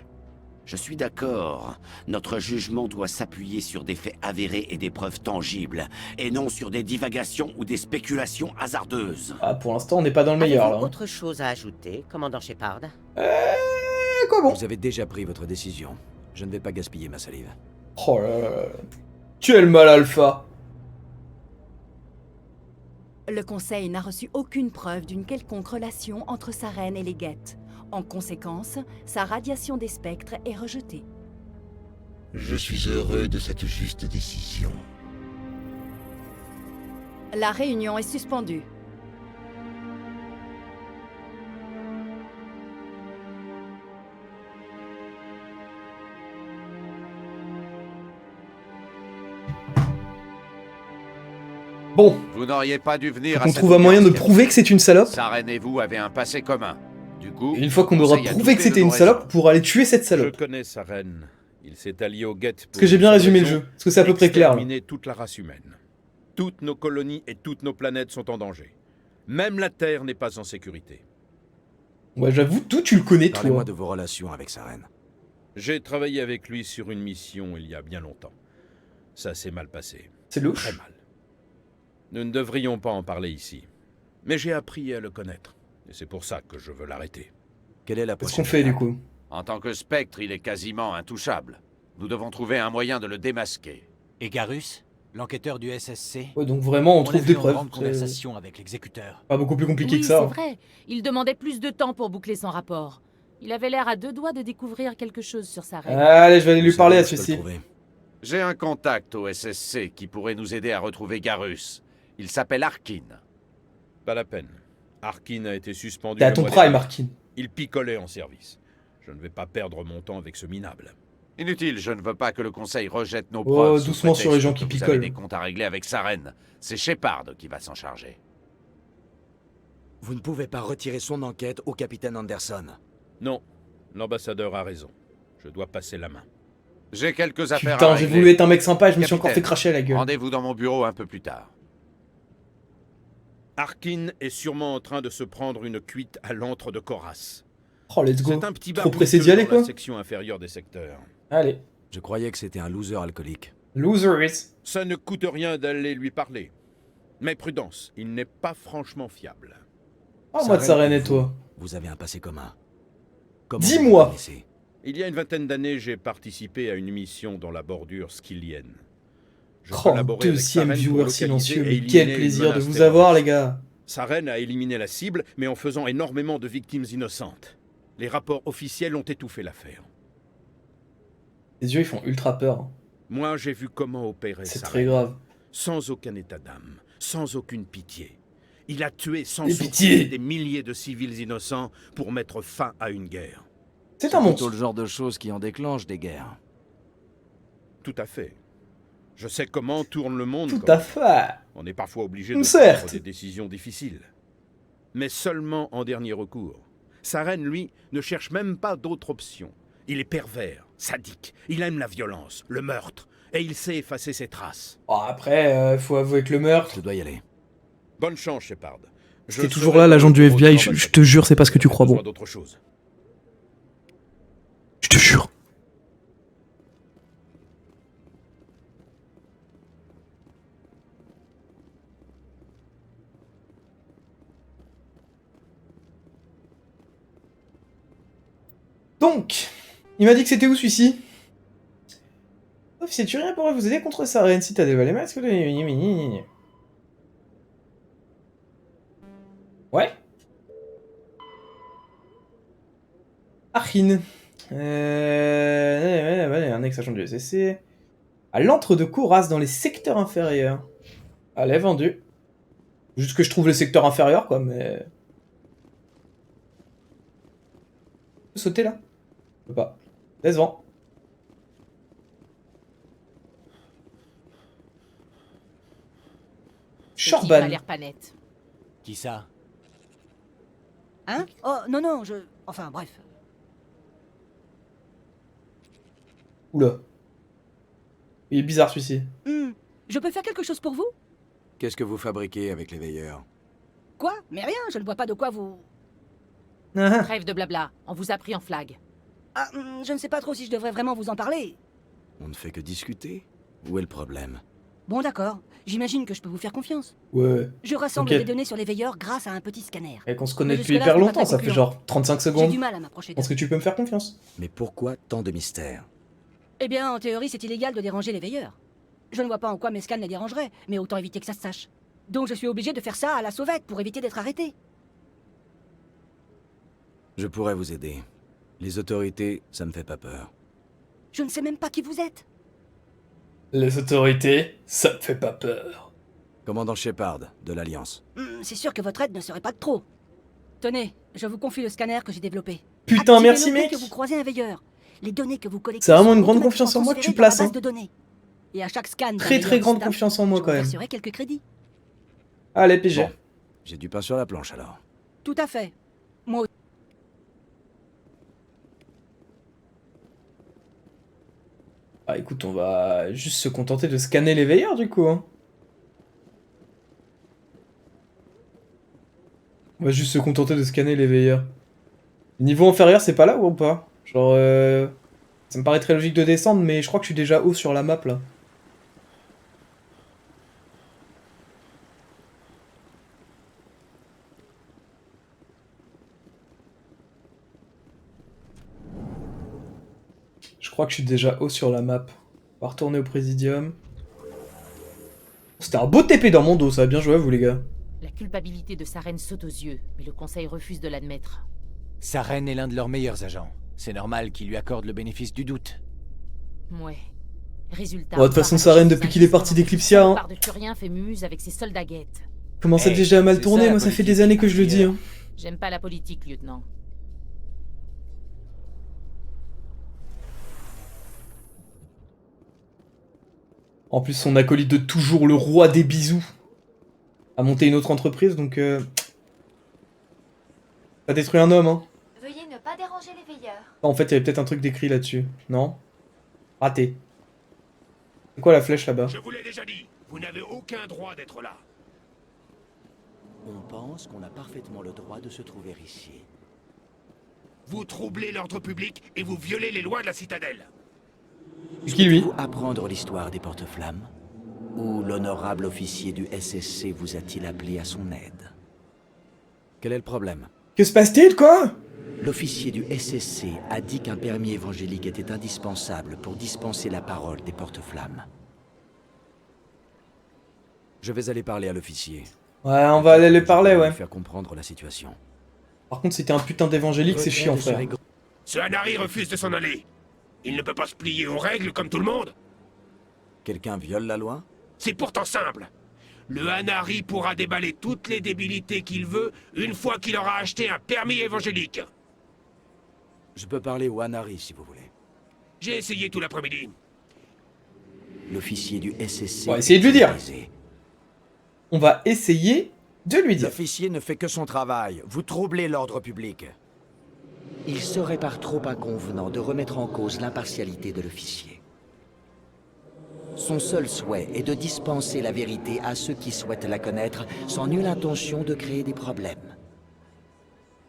Je suis d'accord. Notre jugement doit s'appuyer sur des faits avérés et des preuves tangibles, et non sur des divagations ou des spéculations hasardeuses. Ah, pour l'instant, on n'est pas dans le meilleur là. Avez-vous Hein. autre chose à ajouter, commandant Shepard? Quoi bon? Vous avez déjà pris votre décision. Je ne vais pas gaspiller ma salive. Oh là là là. Tu es le mal alpha. Le Conseil n'a reçu aucune preuve d'une quelconque relation entre sa reine et les guettes. En conséquence, sa radiation des spectres est rejetée. Je suis heureux de cette juste décision. La réunion est suspendue. Bon. Vous n'auriez pas dû venir Faut à qu'on cette trouve un moyen de audience, prouver que c'est une salope. Saren et vous avez un passé commun. Du coup, Et une fois qu'on aura Conseil a prouvé que douté de c'était nos une raisons. salope, pour aller tuer cette Je salope. connais sa reine. Il s'est allié aux guettes Parce que j'ai bien résumé le jeu. Parce que c'est à peu près clair. Là. Exterminer toute la race humaine. Toutes nos colonies et toutes nos planètes sont en danger. Même la Terre n'est pas en sécurité. Ouais, j'avoue, tout tu le connais toi. Parlez-moi de vos relations avec sa reine. J'ai travaillé avec lui sur une mission il y a bien longtemps. Ça s'est mal passé. C'est louche. Très mal. Nous ne devrions pas en parler ici. Mais j'ai appris à le connaître. Et c'est pour ça que je veux l'arrêter. Quelle est la Qu'est-ce qu'on fait du coup? En tant que spectre, il est quasiment intouchable. Nous devons trouver un moyen de le démasquer. Et Garus, l'enquêteur du SSC? Ouais, donc vraiment, on a trouve vu des en preuves. grande C'est conversation avec l'exécuteur. pas beaucoup plus compliqué Oui, que ça. c'est hein. vrai. Il demandait plus de temps pour boucler son rapport. Il avait l'air à deux doigts de découvrir quelque chose sur sa reine. Allez, je vais aller lui parler à celui-ci. J'ai un contact au SSC qui pourrait nous aider à retrouver Garus. Il s'appelle Arkin. Pas la peine. Arkin a été suspendu. T'es à le ton mois prime, dernier. Arkin. Il picolait en service. Je ne vais pas perdre mon temps avec ce minable. Inutile, je ne veux pas que le Conseil rejette nos Oh, preuves. sous doucement sur les gens prétexte qui que vous avez picolent. des comptes à régler avec sa reine. C'est Shepard qui va s'en charger. Vous ne pouvez pas retirer son enquête au capitaine Anderson. Non, l'ambassadeur a raison. Je dois passer la main. J'ai quelques affaires à Putain, j'ai régler. voulu être un mec sympa et je me suis Capitaine, encore fait cracher à la gueule. Rendez-vous dans mon bureau un peu plus tard. Arkin est sûrement en train de se prendre une cuite à l'antre de Koras. Oh, let's go. C'est un petit Trop bar pressé d'y miteux aller, dans quoi. la section inférieure des secteurs. Allez. Je croyais que c'était un loser alcoolique. Losers. Ça ne coûte rien d'aller lui parler. Mais prudence, il n'est pas franchement fiable. Oh, moi de sa reine et toi. Vous avez un passé commun. Comment Dis-moi. vous le connaissez? Il y a une vingtaine d'années, j'ai participé à une mission dans la bordure skillienne. Je Oh, collaborais avec deuxième Saren pour viewer localiser silencieux, et mais éliminer quel une plaisir de menace vous avoir, les terroriste. gars. Saren a éliminé la cible, mais en faisant énormément de victimes innocentes. Les rapports officiels ont étouffé l'affaire. Les yeux, ils font ultra peur. Moi, j'ai vu comment opérer C'est Saren. très grave. Sans aucun état d'âme, sans aucune pitié. Il a tué sans Et sourciller pitié. des milliers de civils innocents pour mettre fin à une guerre. C'est un monstre. plutôt le genre de choses qui en déclenchent des guerres. Tout à fait. Je sais comment tourne le monde. Tout comme à fait. On est parfois obligé de Certes. prendre des décisions difficiles. Mais seulement en dernier recours. Saren, lui, ne cherche même pas d'autre option. Il est pervers, sadique, il aime la violence, le meurtre, et il sait effacer ses traces. Oh, après, faut avouer que le meurtre... Je dois y aller. Bonne chance, Shepard. C'était toujours là, l'agent du FBI, je te jure, c'est pas ce que tu crois, bon. D'autre chose. Je te jure. Donc, il m'a dit que c'était où celui-ci? Officier Turien pourrait vous aider contre Saren si t'as dévalé masque. Ouais. Archine. Un ex-agent du SSC. À l'antre de Kouras dans les secteurs inférieurs. Allez, vendu. Juste que je trouve les secteurs inférieurs, quoi, mais... Je peux sauter, là? Je peux pas. Laisse-vent. Shorban. A l'air pas net. Qui ça? Hein? Oh, non, non, Enfin, bref. Oula. Il est bizarre, celui-ci. Je peux faire quelque chose pour vous? Qu'est-ce que vous fabriquez avec les veilleurs? Quoi? Mais rien, je ne vois pas de quoi vous... Trêve de blabla, on vous a pris en flag. Ah, je ne sais pas trop si je devrais vraiment vous en parler. On ne fait que discuter. Où est le problème? Bon, d'accord. J'imagine que je peux vous faire confiance. Ouais. Je rassemble Ok. des données sur les veilleurs grâce à un petit scanner. Et qu'on se connaît Mais depuis jusque-là, hyper c'est pas longtemps, très ça fait concluant. genre 35 secondes. J'ai du mal à m'approcher Est-ce que tu peux me faire confiance? Mais pourquoi tant de mystère? Eh bien, en théorie, c'est illégal de déranger les veilleurs. Je ne vois pas en quoi mes scans les dérangeraient, mais autant éviter que ça se sache. Donc je suis obligé de faire ça à la sauvette pour éviter d'être arrêté. Je pourrais vous aider. Les autorités, ça me fait pas peur. Je ne sais même pas qui vous êtes. Les autorités, ça me fait pas peur. Commandant Shepard, de l'Alliance. C'est sûr que votre aide ne serait pas de trop. Tenez, je vous confie le scanner que j'ai développé. Putain, Activez-le merci, dès mec. que vous croisez un veilleur. Les données que vous collectez C'est vraiment sont une grande automatiquement confiance en moi que tu transférées dans la places, base hein. de données. Et à chaque scan d'un Très veilleur grande distinct, confiance en moi, je quand vous même. verserai quelques crédits. Allez, PG. Bon, j'ai du pain sur la planche alors. Tout à fait. Moi aussi. Ah, écoute, on va juste se contenter de scanner les veilleurs, du coup, hein. On va juste se contenter de scanner les veilleurs. Le niveau inférieur, c'est pas là ou pas? Genre, ça me paraît très logique de descendre, mais je crois que je suis déjà haut sur la map, là. Je crois que je suis déjà haut sur la map. On va retourner au Présidium. C'était un beau TP dans mon dos, ça a bien joué à vous, les gars. La culpabilité de Saren saute aux yeux, mais le conseil refuse de l'admettre. Saren est l'un de leurs meilleurs agents. C'est normal qu'ils lui accordent le bénéfice du doute. Ouais. Résultat. Bon, de toute façon, Saren, depuis qu'il est parti d'Eclipsia, hein. Par-dessus rien fait mumuse avec ses soldats guettes. Comment ça déjà mal tourné, moi ça fait des années que je le dis, hein. J'aime pas la politique, lieutenant. En plus, son acolyte de toujours, le roi des bisous, a monté une autre entreprise, donc ça détruit un homme, hein. Veuillez ne pas déranger les veilleurs. En fait, il y avait peut-être un truc d'écrit là-dessus. Non? Raté. C'est quoi la flèche là-bas? Je vous l'ai déjà dit, vous n'avez aucun droit d'être là. On pense qu'on a parfaitement le droit de se trouver ici. Vous troublez l'ordre public et vous violez les lois de la citadelle. Qui lui? Souhaitez-vous apprendre l'histoire des porte-flammes? Ou l'honorable officier du SSC vous a-t-il appelé à son aide? Quel est le problème? Que se passe-t-il, quoi? L'officier du SSC a dit qu'un permis évangélique était indispensable pour dispenser la parole des porte-flammes. Je vais aller parler à l'officier. Ouais, on va aller lui parler, ouais. Faire comprendre la situation. Par contre, si t'es un putain d'évangélique, c'est chiant, frère. Ce Hanari refuse de s'en aller. Il ne peut pas se plier aux règles comme tout le monde. Quelqu'un viole la loi? C'est pourtant simple. Le Hanari pourra déballer toutes les débilités qu'il veut une fois qu'il aura acheté un permis évangélique. Je peux parler au Hanari si vous voulez. J'ai essayé tout l'après-midi. L'officier du SSC... On va essayer de lui dire. On va essayer de lui dire. L'officier ne fait que son travail. Vous troublez l'ordre public. Il serait par trop inconvenant de remettre en cause l'impartialité de l'officier. Son seul souhait est de dispenser la vérité à ceux qui souhaitent la connaître, sans nulle intention de créer des problèmes.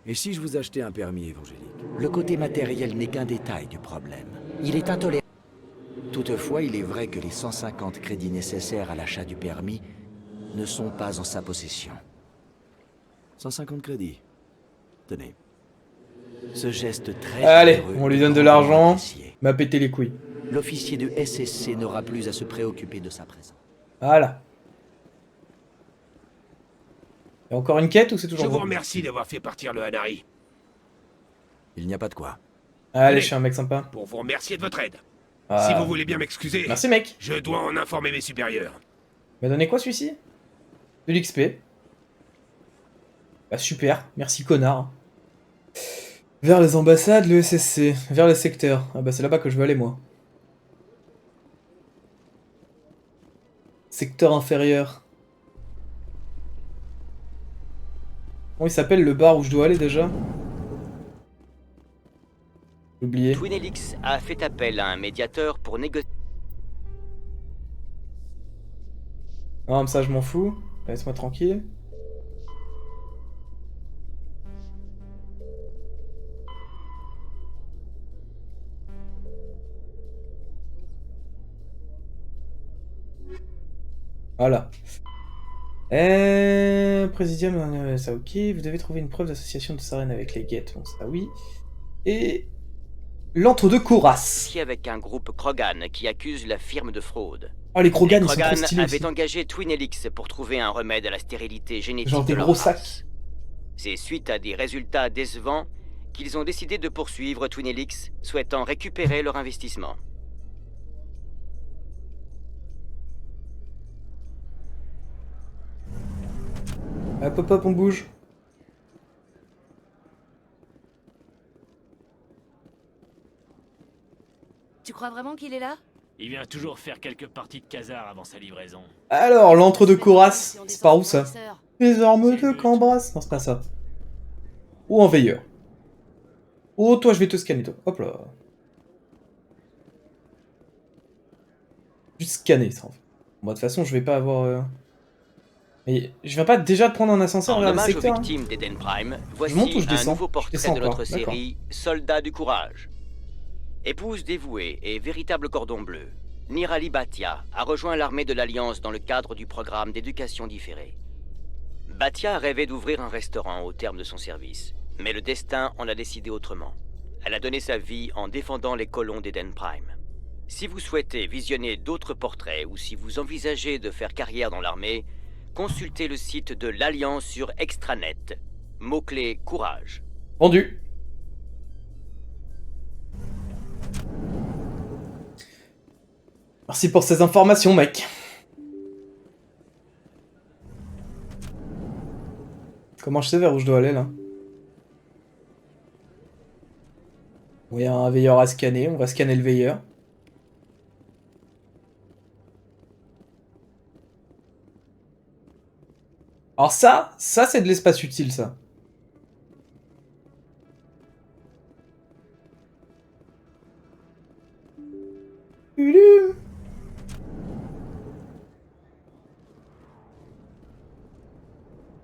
Et si je vous achetais un permis évangélique? Le côté matériel n'est qu'un détail du problème. Il est intolérable. Toutefois, il est vrai que les 150 crédits nécessaires à l'achat du permis ne sont pas en sa possession. 150 crédits. Tenez. Ce geste très Allez, généreux on lui est donne de grandement l'argent. apprécié. M'a pété les couilles. L'officier du SSC n'aura plus à se préoccuper de sa présence. Voilà. Et encore une quête ou c'est toujours Je vous bon? remercie d'avoir fait partir le Hanari. Il n'y a pas de quoi. Allez, je suis un mec sympa. Pour vous remercier de votre aide. Ah. Si vous voulez bien m'excuser... Merci, mec. Je dois en informer mes supérieurs. M'a donné quoi celui-ci? De l'XP. Bah super, merci connard. Vers les ambassades, le SSC. Vers les secteurs. Ah bah c'est là-bas que je veux aller moi. Secteur inférieur. Comment il s'appelle le bar où je dois aller déjà? J'ai oublié. Twin Helix a fait appel à un médiateur pour négocier. Non, ça je m'en fous. Laisse-moi tranquille. Voilà. Présidium, ça ok. Vous devez trouver une preuve d'association de Saren avec les Geth. Bon, ça oui. Et... l'entre-deux Koras. Avec un groupe Krogan qui accuse la firme de fraude. Oh, les Krogan, ils sont Krogan trop stylés avait aussi. engagé Twin Helix pour trouver un remède à la stérilité génétique Genre des de leur gros race. sacs. C'est suite à des résultats décevants qu'ils ont décidé de poursuivre Twin Helix, souhaitant récupérer leur investissement. Hop hop hop, on bouge. Tu crois vraiment qu'il est là? Il vient toujours faire quelques parties de casar avant sa livraison. Alors, l'entre-deux Koras, c'est par où ça? Les armes de Cambras. Non, c'est pas ça. Ou en veilleur. Oh, toi, je vais te scanner, toi. Hop là. Juste scanner, ça, en fait. Bon, de toute façon, je vais pas avoir... Mais je viens pas déjà de prendre un ascenseur En vers le hommage aux secteur, hein. victimes d'Eden Prime, voici monte ou je un descends? nouveau Je portrait descends de encore, notre d'accord. série Soldat du courage. Épouse dévouée et véritable cordon bleu, Nirali Bhatia a rejoint l'armée de l'Alliance dans le cadre du programme d'éducation différée. Bhatia rêvait d'ouvrir un restaurant au terme de son service, mais le destin en a décidé autrement. Elle a donné sa vie en défendant les colons d'Eden Prime. Si vous souhaitez visionner d'autres portraits ou si vous envisagez de faire carrière dans l'armée, consultez le site de l'Alliance sur Extranet. Mot-clé courage. Vendu. Merci pour ces informations, mec. Comment je sais vers où je dois aller, là? Bon, il y a un veilleur à scanner. On va scanner le veilleur. Alors ça c'est de l'espace utile, ça.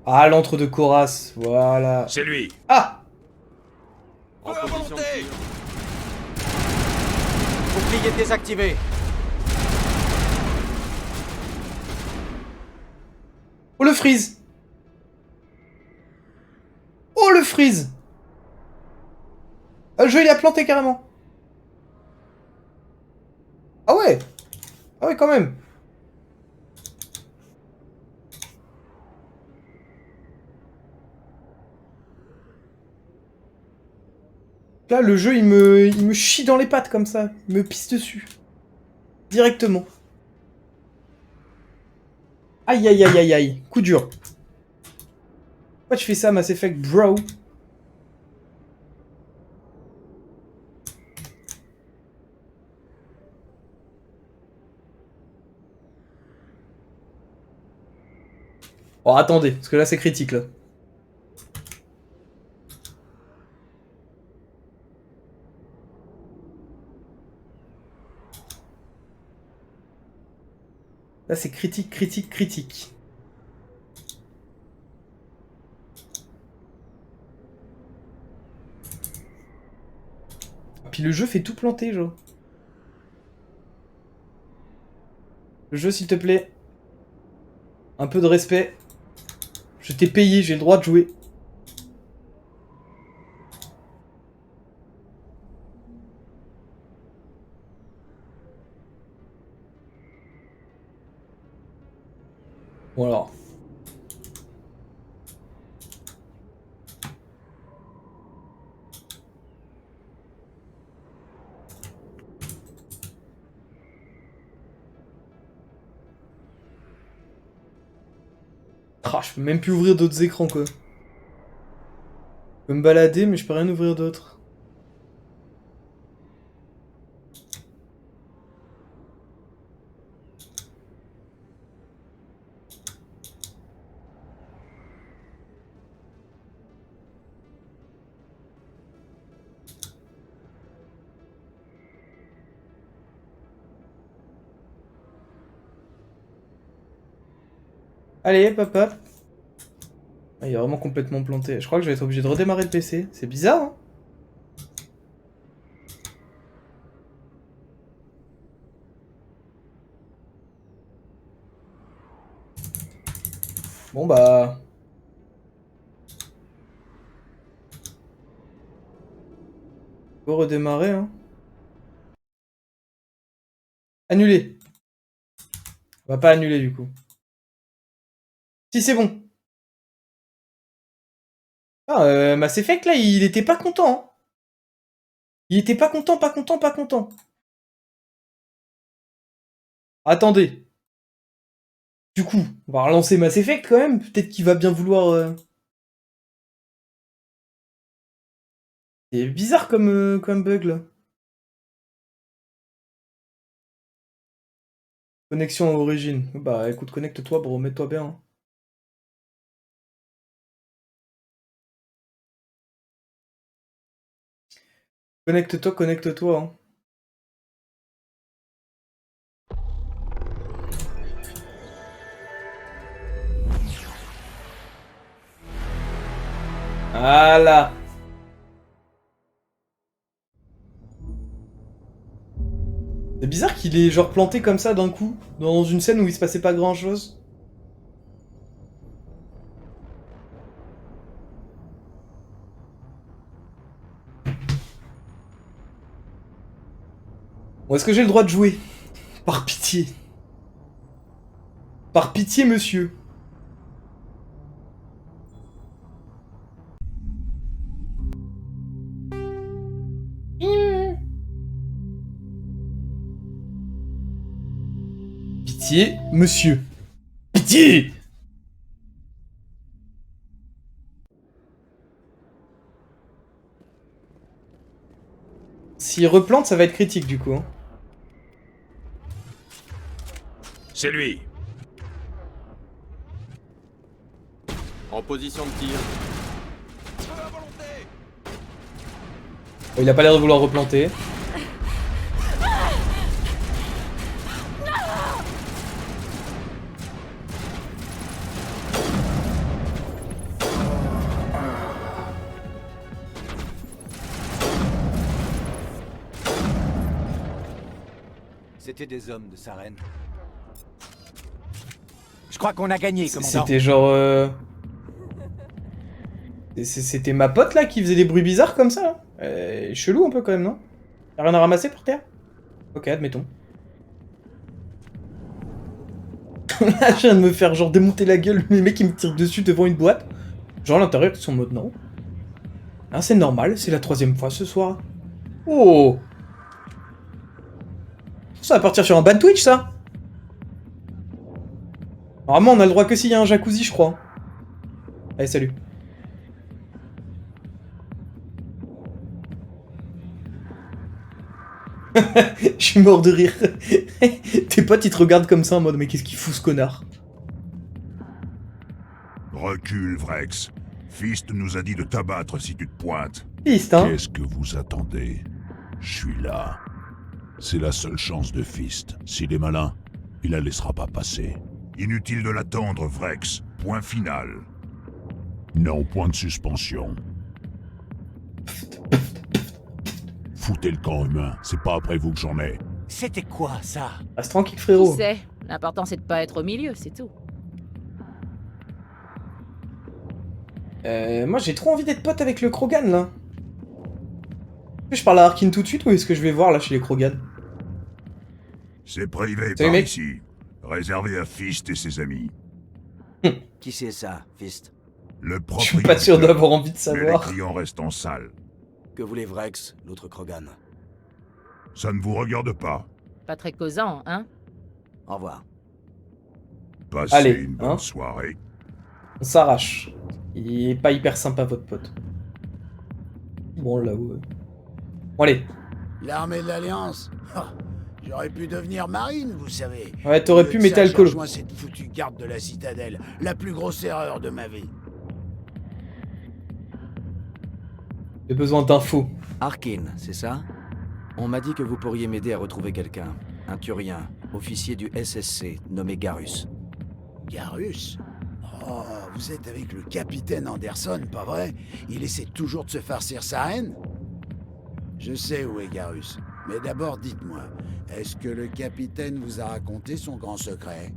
Ah, l'entre-deux Koras, voilà. C'est lui. Ah! En position de tir. Bouclier désactivé. Oh, le freeze! Oh, le freeze! Ah, le jeu il a planté carrément. Ah ouais. Ah ouais quand même. Là le jeu il me chie dans les pattes comme ça. Il me pisse dessus. Directement. Aïe aïe aïe aïe aïe. Coup dur. Pourquoi tu fais ça Mass Effect bro? Oh attendez, parce que là c'est critique là. Là c'est critique, critique, critique. Puis le jeu fait tout planter, genre. Le jeu, s'il te plaît. Un peu de respect. Je t'ai payé, j'ai le droit de jouer. Bon alors. Ah, je peux même plus ouvrir d'autres écrans quoi. Je peux me balader mais je peux rien ouvrir d'autre. Allez, hop hop. Ah, il est vraiment complètement planté. Je crois que je vais être obligé de redémarrer le PC. C'est bizarre, hein? Bon bah... Faut redémarrer, hein. Annuler. On va pas annuler du coup. Si c'est bon. Ah, Mass Effect là, il était pas content. Hein. Il était pas content, pas content, pas content. Attendez. Du coup, on va relancer Mass Effect quand même. Peut-être qu'il va bien vouloir... C'est bizarre comme bug là. Connexion à origine. Bah écoute, connecte-toi bro, mets-toi bien. Hein. Connecte-toi, connecte-toi. Hein. Voilà. C'est bizarre qu'il est genre planté comme ça d'un coup, dans une scène où il se passait pas grand chose. Bon, est-ce que j'ai le droit de jouer? Par pitié. Par pitié, monsieur. Pitié, monsieur. Pitié! S'il replante, ça va être critique du coup. Hein. C'est lui. En position de tir. Oh, il a pas l'air de vouloir replanter. C'était des hommes de Saren. Je crois qu'on a gagné, commandant. C'était genre... C'était ma pote là qui faisait des bruits bizarres comme ça. Chelou un peu quand même, non? Y'a rien à ramasser par terre? Ok, admettons. Là, je viens de me faire genre démonter la gueule, les mecs qui me tirent dessus devant une boîte. Genre à l'intérieur, ils sont en mode non. Ah, c'est normal, c'est la 3e fois ce soir. Oh! Ça va partir sur un ban Twitch, ça? Normalement, on a le droit que s'il y a un jacuzzi, je crois. Allez, salut. Je suis mort de rire. Tes potes, ils te regardent comme ça en mode, mais qu'est-ce qu'il fout ce connard? Recule, Vrex. Fist nous a dit de t'abattre si tu te pointes. Fist, hein? Qu'est-ce que vous attendez? Je suis là. C'est la seule chance de Fist. S'il est malin, il la laissera pas passer. Inutile de l'attendre, Vrex. Point final. Non, point de suspension. Foutez le camp humain, c'est pas après vous que j'en ai. C'était quoi, ça? Reste tranquille, frérot. Qui sait? L'important, c'est de pas être au milieu, c'est tout. Moi, j'ai trop envie d'être pote avec le Krogan, là. Je parle à Arkin tout de suite ou est-ce que je vais voir, là, chez les Krogan? C'est privé Salut, par mec. ici. Réservé à Fist et ses amis. Qui c'est ça, Fist? Le Je suis pas sûr d'avoir envie de Mais savoir. les clients restent en salle. Que voulait Vrex, l'autre Krogan? Ça ne vous regarde pas. Pas très causant, hein? Au revoir. Passez Allez, une bonne hein. soirée. On s'arrache. Il est pas hyper sympa, votre pote. Bon, là, ouais. Bon, allez. L'armée de l'Alliance? J'aurais pu devenir marine, vous savez. Ouais, t'aurais pu mettre alcool. Rejoins cette foutue garde de la citadelle. La plus grosse erreur de ma vie. J'ai besoin d'infos. Arkin, c'est ça? On m'a dit que vous pourriez m'aider à retrouver quelqu'un. Un Turien, officier du SSC, nommé Garus. Garus? Oh, vous êtes avec le capitaine Anderson, pas vrai? Il essaie toujours de se farcir sa haine? Je sais où est Garus. Mais d'abord, dites-moi, est-ce que le capitaine vous a raconté son grand secret?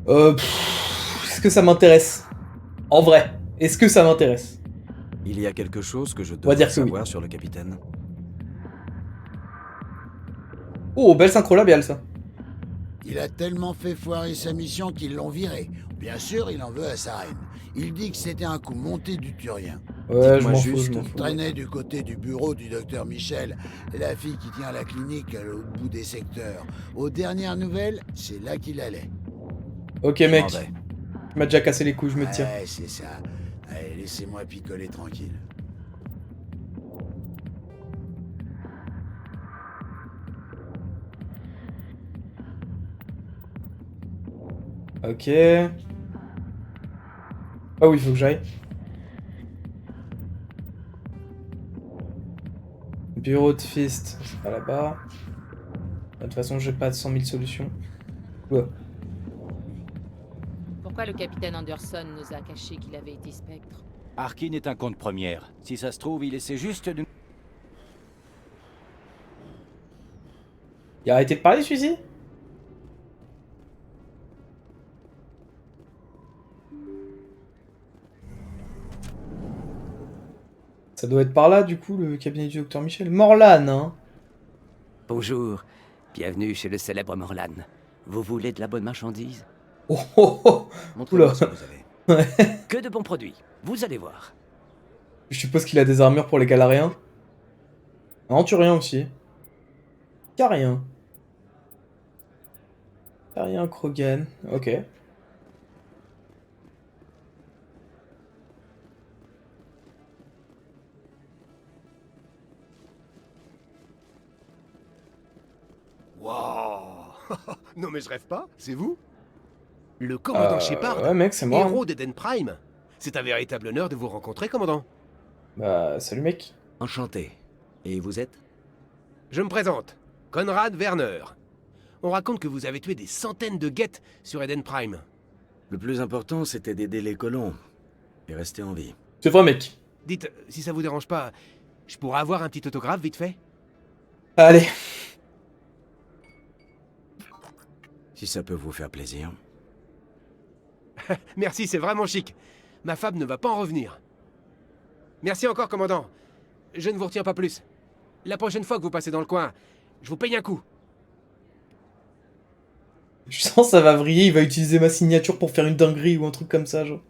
Est-ce que ça m'intéresse? En vrai, est-ce que ça m'intéresse? Il y a quelque chose que je On va dois dire que savoir oui. sur le capitaine. Oh, belle synchro labiale, ça. Il a tellement fait foirer sa mission qu'ils l'ont viré. Bien sûr, il en veut à sa reine. Il dit que c'était un coup monté du Turien. Ouais, je m'en fous, juste, je m'en il fous. traînait du côté du bureau du docteur Michel, la fille qui tient la clinique à l'autre bout des secteurs. Aux dernières nouvelles, c'est là qu'il allait. Ok, Je mec. m'en vais. Tu m'as déjà cassé les couilles, je me tire. Ouais, c'est ça. Allez, laissez-moi picoler tranquille. Ok. Ah oui, il faut que j'aille. Bureau de Fist, c'est pas là-bas. De toute façon, j'ai pas 100 000 solutions. Ouais. Pourquoi le capitaine Anderson nous a caché qu'il avait été spectre? Arkin est un compte première. Si ça se trouve, il essaie juste de... Il a arrêté de parler, celui-ci? Ça doit être par là, du coup, le cabinet du docteur Michel. Morlan, hein? Bonjour, bienvenue chez le célèbre Morlan. Vous voulez de la bonne marchandise? Oh oh oh! Montrez-moi Oula. ce que vous avez. Ouais. Que de bons produits, vous allez voir. Je suppose qu'il a des armures pour les Galariens. Un Turien aussi. Carien. Carien Krogan. Ok. Wow. Non mais je rêve pas, c'est vous? Le commandant Shepard, ouais, mec, c'est moi. héros d'Eden Prime. C'est un véritable honneur de vous rencontrer, commandant. Bah, salut mec. Enchanté. Et vous êtes? Je me présente, Conrad Werner. On raconte que vous avez tué des centaines de guettes sur Eden Prime. Le plus important, c'était d'aider les colons et rester en vie. C'est vrai, mec. Dites, si ça vous dérange pas, je pourrais avoir un petit autographe vite fait? Allez. Si ça peut vous faire plaisir. Merci, c'est vraiment chic. Ma femme ne va pas en revenir. Merci encore, commandant. je ne vous retiens pas plus. La prochaine fois que vous passez dans le coin, je vous paye un coup. Je sens ça va vriller, il va utiliser ma signature pour faire une dinguerie ou un truc comme ça, genre.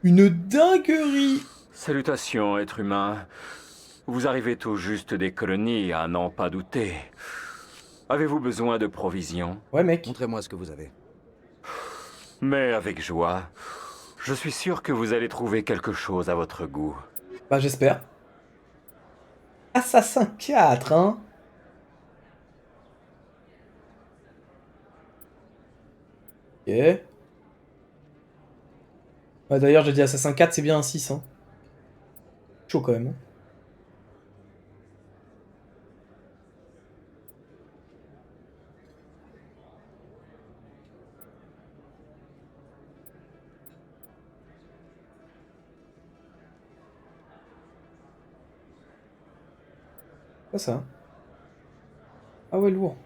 Une dinguerie! Salutations, êtres humains. Vous arrivez tout juste des colonies, à n'en pas douter. Avez-vous besoin de provisions? Ouais, mec. Montrez-moi ce que vous avez. Mais avec joie. Je suis sûr que vous allez trouver quelque chose à votre goût. Bah, j'espère. Assassin 4, hein? Ok. Ouais, d'ailleurs, j'ai dit Assassin 4, c'est bien un 6, hein. Chaud quand même. Hein. Quoi ça? Ah ouais, lourd.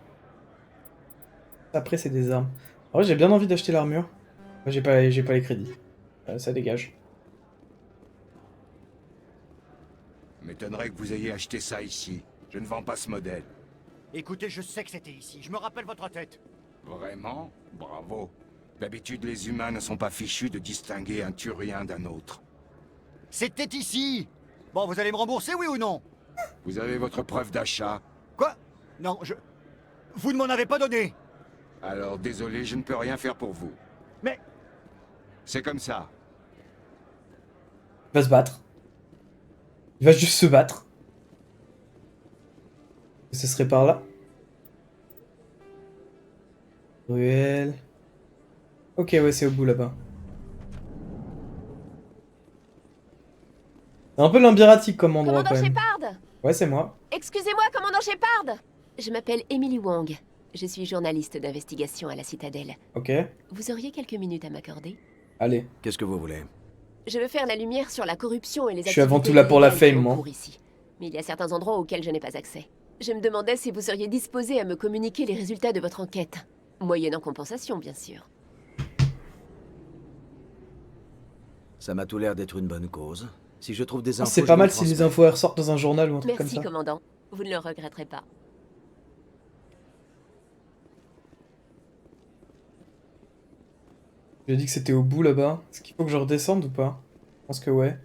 Après, c'est des armes. En vrai, j'ai bien envie d'acheter l'armure. Moi, j'ai pas les crédits. Ça dégage. M'étonnerait que vous ayez acheté ça ici. Je ne vends pas ce modèle. Écoutez, je sais que c'était ici. Je me rappelle votre tête. Vraiment? Bravo. D'habitude, les humains ne sont pas fichus de distinguer un turien d'un autre. C'était ici. Bon, vous allez me rembourser, oui ou non? Vous avez votre preuve d'achat? Quoi? Non, vous ne m'en avez pas donné. Alors, désolé, je ne peux rien faire pour vous. Mais... C'est comme ça. Il va se battre. Il va juste se battre. Ce serait par là. Ruelle. Ok, ouais, c'est au bout là-bas. C'est un peu l'imbératique comme endroit quand même. Shepard. Ouais, c'est moi. Excusez-moi, commandant Shepard. Je m'appelle Emily Wong. Je suis journaliste d'investigation à la Citadelle. Ok. Vous auriez quelques minutes à m'accorder? Allez. Qu'est-ce que vous voulez? Je veux faire la lumière sur la corruption et les Je suis avant tout là pour la fame, moi. Ici. Mais il y a certains endroits auxquels je n'ai pas accès. Je me demandais si vous seriez disposé à me communiquer les résultats de votre enquête. Moyennant compensation, bien sûr. Ça m'a tout l'air d'être une bonne cause. Si je trouve des infos... C'est pas mal si les infos ressortent dans un journal ou un truc comme Merci, ça. commandant. Vous ne le regretterez pas. J'ai dit que c'était au bout là-bas. Est-ce qu'il faut que je redescende ou pas? Je pense que ouais.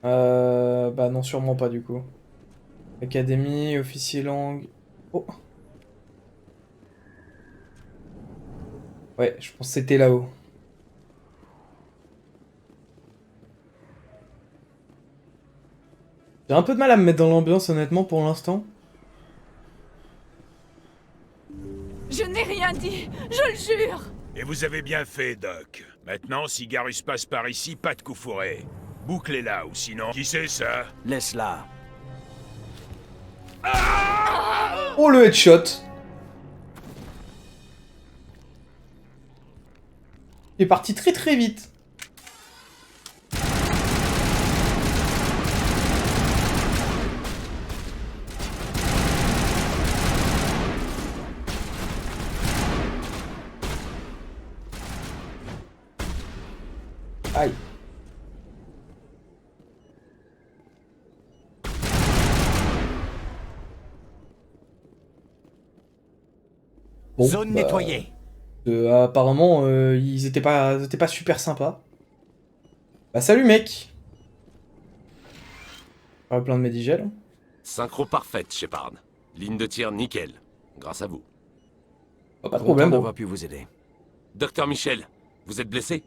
Bah non, sûrement pas du coup. Académie, officier langue. Oh. Ouais, je pense que c'était là-haut. J'ai un peu de mal à me mettre dans l'ambiance honnêtement pour l'instant. Je n'ai rien dit, je le jure. Et vous avez bien fait, Doc. Maintenant, si Garrus passe par ici, pas de coup fourré. Bouclez-la, ou sinon... Qui c'est ça? Laisse-la. Oh le headshot. Il est parti très très vite. Aïe. Bon, Zone nettoyée. Apparemment, ils étaient pas super sympas. Bah salut mec. Plein de médigel. Synchro parfaite, Shepard. Ligne de tir nickel. Grâce à vous. Oh, pas de problème. Content d'avoir pu vous aider. Docteur Michel, vous êtes blessé?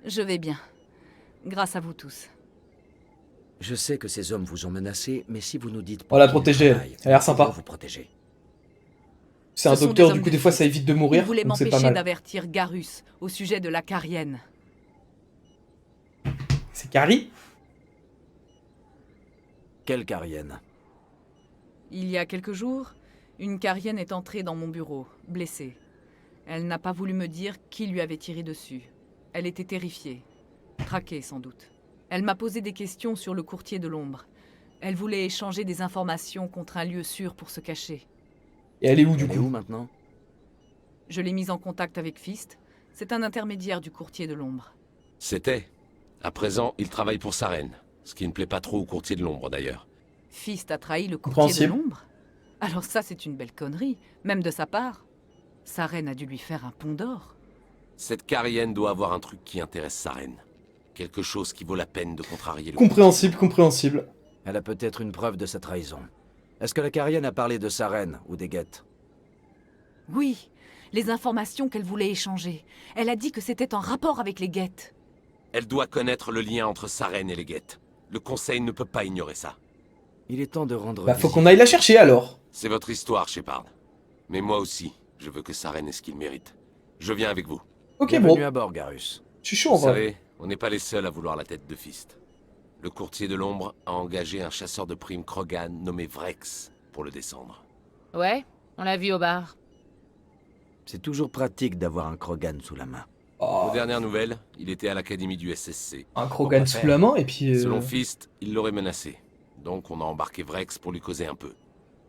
Je vais bien. Grâce à vous tous. Je sais que ces hommes vous ont menacé, mais si vous nous dites... On l'a protégée, elle a l'air sympa. Vous protéger. C'est un docteur, du coup des fois ça évite de mourir, Ils voulaient donc c'est pas m'empêcher mal. d'avertir Garrus au sujet de la Carienne. C'est Carrie? Quelle Carienne? Il y a quelques jours, une Carienne est entrée dans mon bureau, blessée. Elle n'a pas voulu me dire qui lui avait tiré dessus. Elle était terrifiée. Traquée, sans doute. Elle m'a posé des questions sur le courtier de l'ombre. Elle voulait échanger des informations contre un lieu sûr pour se cacher. Et elle est où du coup? Elle est où maintenant? Je l'ai mise en contact avec Fist. C'est un intermédiaire du courtier de l'ombre. C'était. À présent, il travaille pour Saren, ce qui ne plaît pas trop au courtier de l'ombre d'ailleurs. Fist a trahi le courtier de Compréhensible. l'ombre? Alors ça, c'est une belle connerie, même de sa part. Sa reine a dû lui faire un pont d'or. Cette Carienne doit avoir un truc qui intéresse Saren. Quelque chose qui vaut la peine de contrarier le Compréhensible, compréhensible. Elle a peut-être une preuve de sa trahison. Est-ce que la Carienne a parlé de sa reine ou des guettes? Oui, les informations qu'elle voulait échanger. Elle a dit que c'était en rapport avec les guettes. Elle doit connaître le lien entre Saren et les guettes. Le conseil ne peut pas ignorer ça. Il est temps de rendre... Bah faut qu'on aille la chercher alors. C'est votre histoire, Shepard. Mais moi aussi, je veux que Saren ait ce qu'il mérite. Je viens avec vous. Ok, Bienvenue bro. à bord, Garrus. Je suis chaud en Vous vrai. savez, on n'est pas les seuls à vouloir la tête de Fist. Le courtier de l'ombre a engagé un chasseur de primes Krogan nommé Vrex pour le descendre. Ouais, on l'a vu au bar. C'est toujours pratique d'avoir un Krogan sous la main. Aux dernières nouvelles, il était à l'académie du SSC. Un Krogan sous la main et puis... Selon Fist, il l'aurait menacé. Donc on a embarqué Vrex pour lui causer un peu.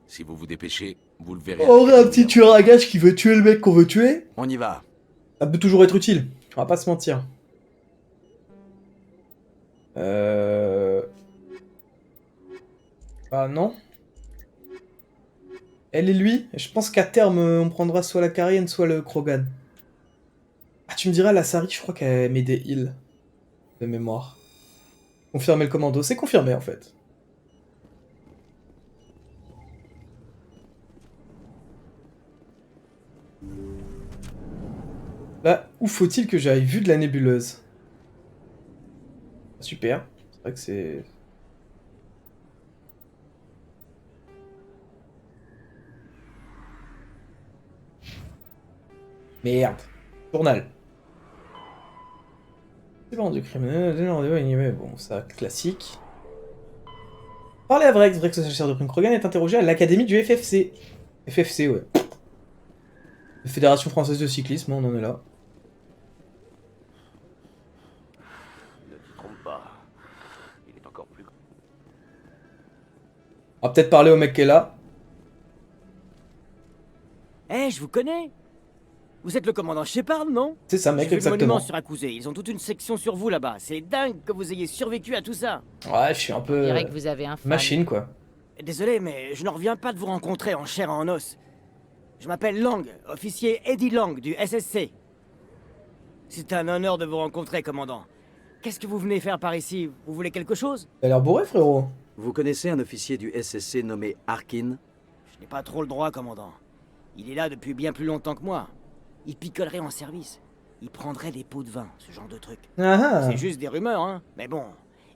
Si vous vous dépêchez, vous le verrez. On aurait un petit tueur à gages qui veut tuer le mec qu'on veut tuer. On y va. Ça peut toujours être utile. On va pas se mentir. Ah non. Elle et lui. Je pense qu'à terme, on prendra soit la Carienne, soit le Krogan. Ah, tu me diras, la Sari, je crois qu'elle met des heals. De mémoire. Confirmer le commando. C'est confirmé, en fait. Là, où faut-il que j'aille vu de la nébuleuse? Super. C'est vrai que c'est... Merde. Journal. C'est bon, du criminel. Bon, ça, classique. Parlez à Vrex. Vrex, le chasseur de primes Krogan, est interrogé à l'académie du FFC. FFC, ouais. La Fédération Française de Cyclisme, on en est là. Ne te trompe pas. Il est encore plus... On va peut-être parler au mec qui est là. Eh, je vous connais. Vous êtes le commandant Shepard, non? C'est ça, mec, J'ai vu exactement. le monument sur Akuzé. Ils ont toute une section sur vous là-bas. C'est dingue que vous ayez survécu à tout ça. Ouais, je suis un peu... Je dirais que vous avez un fan. Machine, quoi. Désolé, mais je ne reviens pas de vous rencontrer en chair et en os. Je m'appelle Lang, officier Eddie Lang du SSC. C'est un honneur de vous rencontrer, commandant. Qu'est-ce que vous venez faire par ici? Vous voulez quelque chose? T'as l'air bourré, frérot. Vous connaissez un officier du SSC nommé Harkin? Je n'ai pas trop le droit, commandant. Il est là depuis bien plus longtemps que moi. Il picolerait en service. Il prendrait des pots de vin, ce genre de truc. Ah. C'est juste des rumeurs, hein. Mais bon,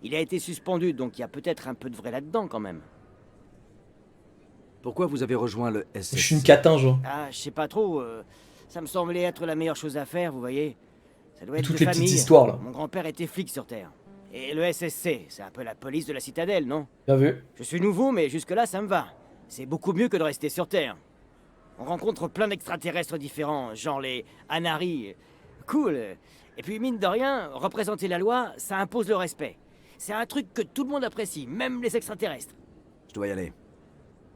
il a été suspendu, donc il y a peut-être un peu de vrai là-dedans, quand même. Pourquoi vous avez rejoint le SSC? Je suis une catin, genre. Ah, je sais pas trop. Ça me semblait être la meilleure chose à faire, vous voyez. Ça doit être Toutes de les petites famille. histoires, là. Mon grand-père était flic sur Terre. Et le SSC, c'est un peu la police de la citadelle, non? Bien vu. Je suis nouveau, mais jusque-là, ça me va. C'est beaucoup mieux que de rester sur Terre. On rencontre plein d'extraterrestres différents, genre les Anari. Cool. Et puis, mine de rien, représenter la loi, ça impose le respect. C'est un truc que tout le monde apprécie, même les extraterrestres. Je dois y aller.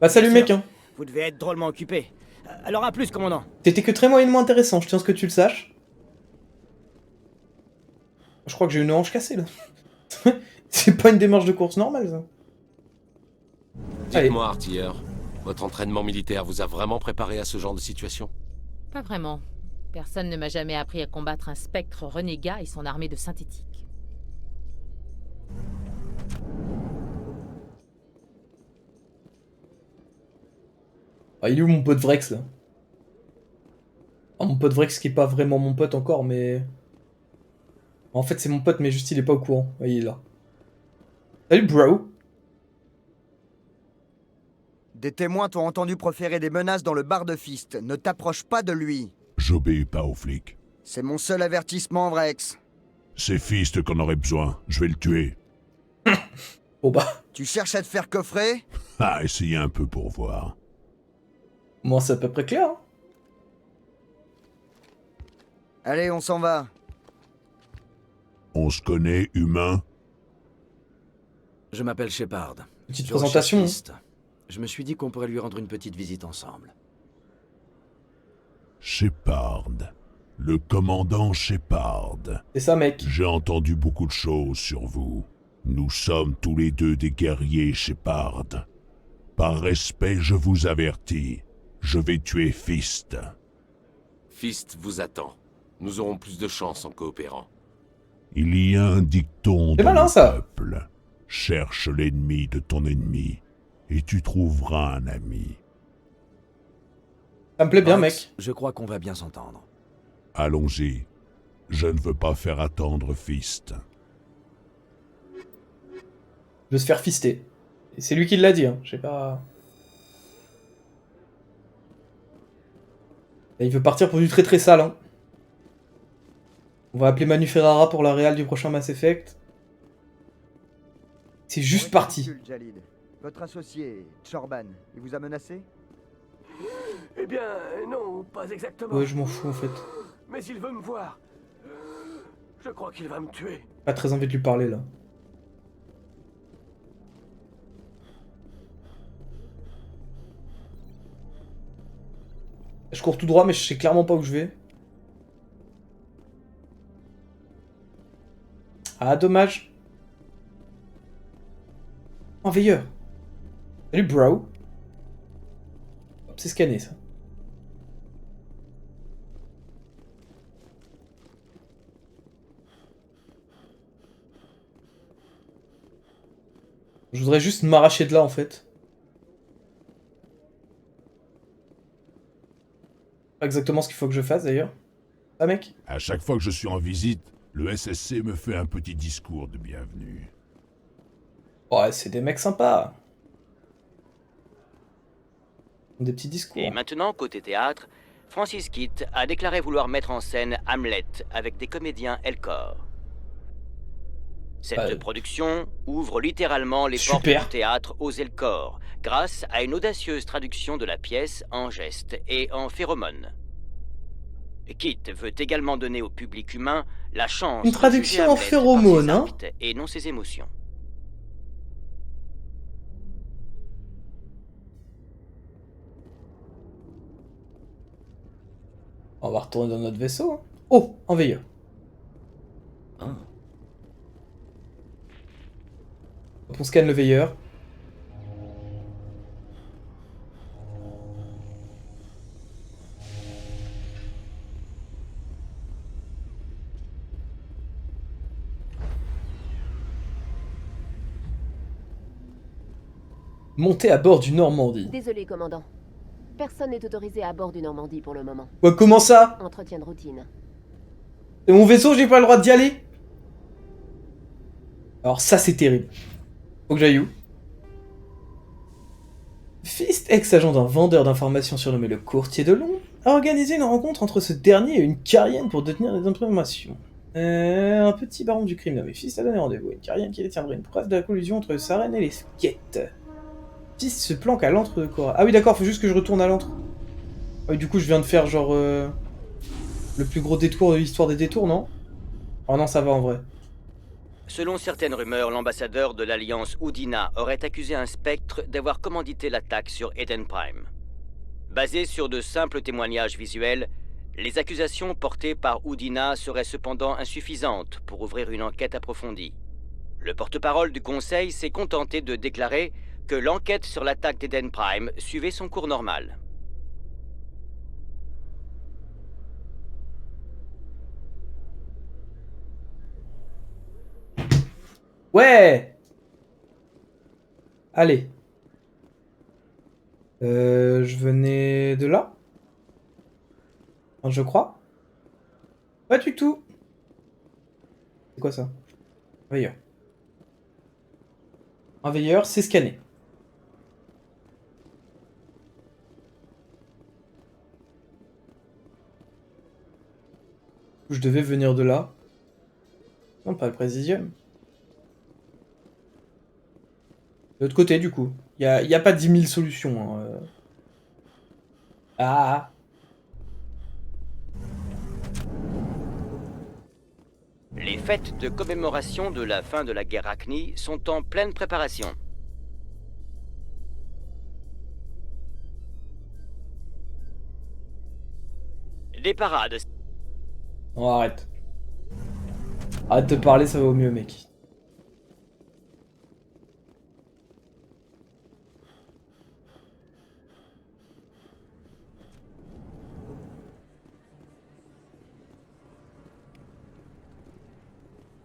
Bah salut, Bien mec, sûr. hein. Vous devez être drôlement occupé. Alors à plus, commandant. T'étais que très moyennement intéressant, je tiens à ce que tu le saches. Je crois que j'ai une hanche cassée, là. C'est pas une démarche de course normale, ça. Dites-moi, artilleur, votre entraînement militaire vous a vraiment préparé à ce genre de situation? Pas vraiment. Personne ne m'a jamais appris à combattre un spectre renégat et son armée de synthétiques. Ah, il est où mon pote Vrex, là? Ah, mon pote Vrex qui est pas vraiment mon pote encore, mais... En fait, c'est mon pote, mais juste il est pas au courant. Ouais, il est là. Salut, bro. Des témoins t'ont entendu proférer des menaces dans le bar de Fist. Ne t'approche pas de lui. J'obéis pas aux flics. C'est mon seul avertissement, Vrex. C'est Fist qu'on aurait besoin. Je vais le tuer. Oh bah. Tu cherches à te faire coffrer? Ah, essayez un peu pour voir. Moi, c'est à peu près clair, hein. Allez, on s'en va. On se connaît, humain? Je m'appelle Shepard. Petite Je présentation. recherche Fist. Je me suis dit qu'on pourrait lui rendre une petite visite ensemble. Shepard. Le commandant Shepard. C'est ça, mec. J'ai entendu beaucoup de choses sur vous. Nous sommes tous les deux des guerriers, Shepard. Par respect, je vous avertis. Je vais tuer Fist. Fist vous attend. Nous aurons plus de chance en coopérant. Il y a un dicton C'est dans malin, le ça. peuple. Cherche l'ennemi de ton ennemi, et tu trouveras un ami. Ça me plaît bien, Rex, mec. Je crois qu'on va bien s'entendre. Allons-y. Je ne veux pas faire attendre Fist. Je veux se faire fister. Et c'est lui qui l'a dit, hein. Je sais pas... Et il veut partir pour du très très sale, hein. On va appeler Manu Ferrara pour la réal du prochain Mass Effect. C'est juste parti. Jalid. Votre associé, Chorban, il vous a menacé? Eh bien, non, pas exactement. Ouais, je m'en fous en fait. Mais il veut me voir. Je crois qu'il va me tuer. Pas très envie de lui parler là. Je cours tout droit, mais je sais clairement pas où je vais. Ah, dommage. Un veilleur. Salut, bro. Hop, c'est scanné, ça. Je voudrais juste m'arracher de là, en fait. Pas exactement ce qu'il faut que je fasse, d'ailleurs. Ah, mec? À chaque fois que je suis en visite, le SSC me fait un petit discours de bienvenue. Ouais, c'est des mecs sympas. Des petits discours. Et maintenant, côté théâtre, Francis Kitt a déclaré vouloir mettre en scène Hamlet avec des comédiens Elcor. Cette production ouvre littéralement les portes du théâtre aux Elcor, grâce à une audacieuse traduction de la pièce en gestes et en phéromones. Kitt veut également donner au public humain la chance Une traduction en de juger Hamlet phéromones, par hein. ses actes et non ses émotions. On va retourner dans notre vaisseau. Hein. Oh, un veilleur. On scanne le veilleur. Montez à bord du Normandie. Désolé, commandant. Personne n'est autorisé à bord du Normandie pour le moment. Ouais, comment ça? Entretien de routine. C'est mon vaisseau, j'ai pas le droit d'y aller? Alors ça, c'est terrible. Faut que j'aille où? Fist, ex-agent d'un vendeur d'informations surnommé le Courtier de Long, a organisé une rencontre entre ce dernier et une Carienne pour détenir des informations. Un petit baron du crime nommé Fist a donné rendez-vous à une Carienne qui détiendrait une preuve de la collusion entre Saren et les Skett. Fist se planque à l'antre de Cora. Ah oui d'accord, faut juste que je retourne à l'antre. Ah oui, du coup je viens de faire genre le plus gros détour de l'histoire des détours, non? Oh non, ça va en vrai. Selon certaines rumeurs, l'ambassadeur de l'Alliance Udina aurait accusé un spectre d'avoir commandité l'attaque sur Eden Prime. Basées sur de simples témoignages visuels, les accusations portées par Udina seraient cependant insuffisantes pour ouvrir une enquête approfondie. Le porte-parole du Conseil s'est contenté de déclarer que l'enquête sur l'attaque d'Eden Prime suivait son cours normal. Ouais! Allez. Je venais de là? Enfin, je crois. Pas du tout. C'est quoi ça? Veilleur. Un veilleur, c'est scanné. Je devais venir de là. Non, pas le Présidium. De l'autre côté, du coup. Y a pas 10 000 solutions. Hein. Ah. Les fêtes de commémoration de la fin de la guerre Acni sont en pleine préparation. Des parades Non, arrête. Arrête de parler, ça va au mieux, mec.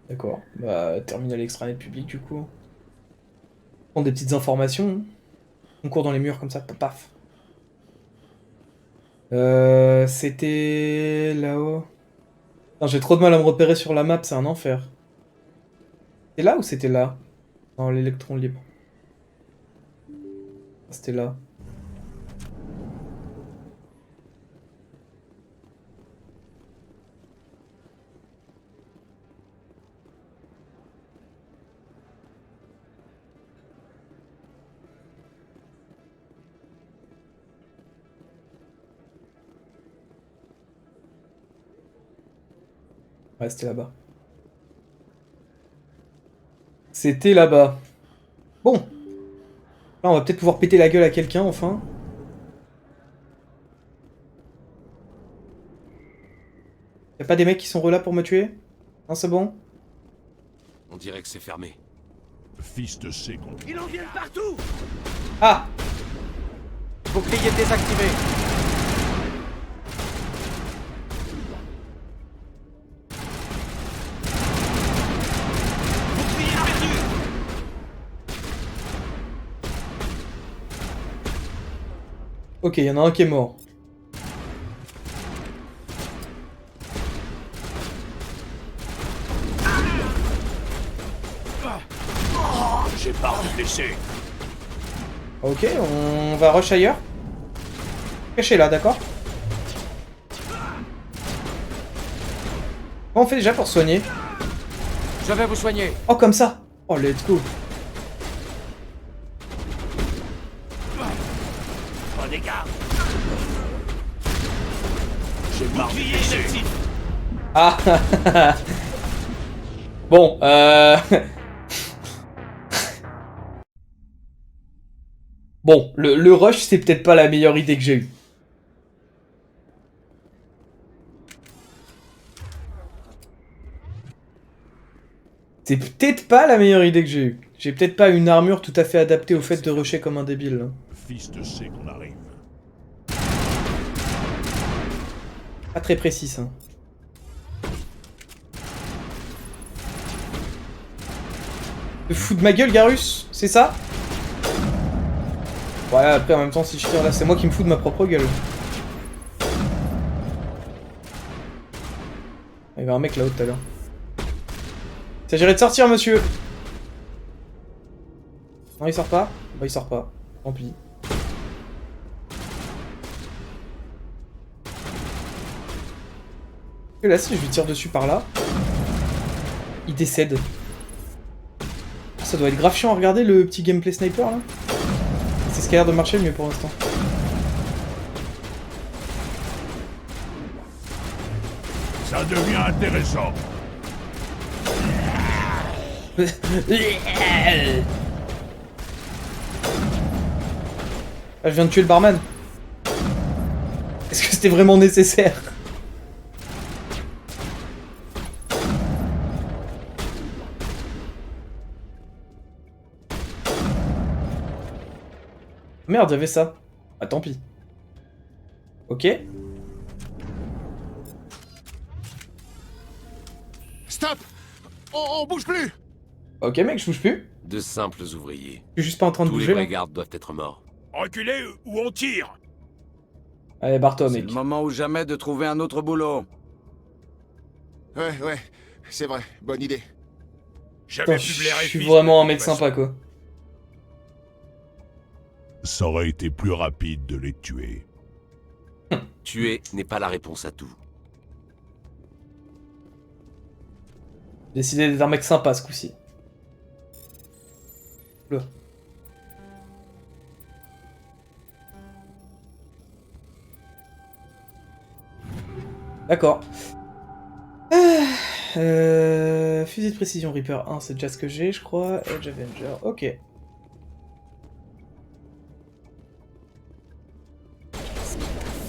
D'accord. Bah, terminal extranet public, du coup. Prendre des petites informations. On court dans les murs comme ça, paf. C'était là-haut. J'ai trop de mal à me repérer sur la map, c'est un enfer. C'était là ou c'était là? Dans l'électron libre. C'était là. Ouais, c'était là-bas. C'était là-bas. Bon. Là, on va peut-être pouvoir péter la gueule à quelqu'un, enfin. Y'a pas des mecs qui sont là pour me tuer? Non, c'est bon? On dirait que c'est fermé. Fist sait qu'on... Ils en viennent partout! Ah! Bouclier désactivé. Ok, il y en a un qui est mort. J'ai pas envie de laisser. Ok, on va rush ailleurs. Cachez là, d'accord? Comment on fait déjà pour soigner? Je vais vous soigner. Oh, comme ça. Oh, let's go. Oh, des gars! J'ai pas envie de laisser. Ah. Bon, Bon, le rush, c'est peut-être pas la meilleure idée que j'ai eue. C'est peut-être pas la meilleure idée que j'ai eue. J'ai peut-être pas une armure tout à fait adaptée au fait de rusher comme un débile. Là. Fist sait qu'on arrive. Pas très précis, ça. Te fous de ma gueule, Garus? C'est ça? Ouais, après, en même temps, si je tire là, c'est moi qui me fous de ma propre gueule. Il y avait un mec là-haut tout à l'heure. Il s'agirait de sortir, monsieur! Non, il sort pas? Bah, il sort pas. Tant pis. Et là, si je lui tire dessus par là, il décède. Ça doit être grave chiant à regarder le petit gameplay sniper là. C'est ce qui a l'air de marcher le mieux pour l'instant. Ça devient intéressant. Ah, je viens de tuer le barman. Est-ce que c'était vraiment nécessaire? Merde, j'avais ça. Ah, tant pis. Ok. Stop! On bouge plus! Ok, mec, je bouge plus. De simples ouvriers. Je suis juste pas en train de Tous bouger. les là. vrais gardes doivent être morts. Reculez ou on tire. Allez, barre-toi, C'est mec. le moment ou jamais de trouver un autre boulot. Ouais, c'est vrai, bonne idée. Putain, je suis vraiment un mec sympa, quoi. Ça aurait été plus rapide de les tuer. Tuer n'est pas la réponse à tout. Décidé d'être un mec sympa ce coup-ci. Là. D'accord. Fusil de précision Reaper 1, c'est déjà ce que j'ai, je crois. Edge Avenger, ok.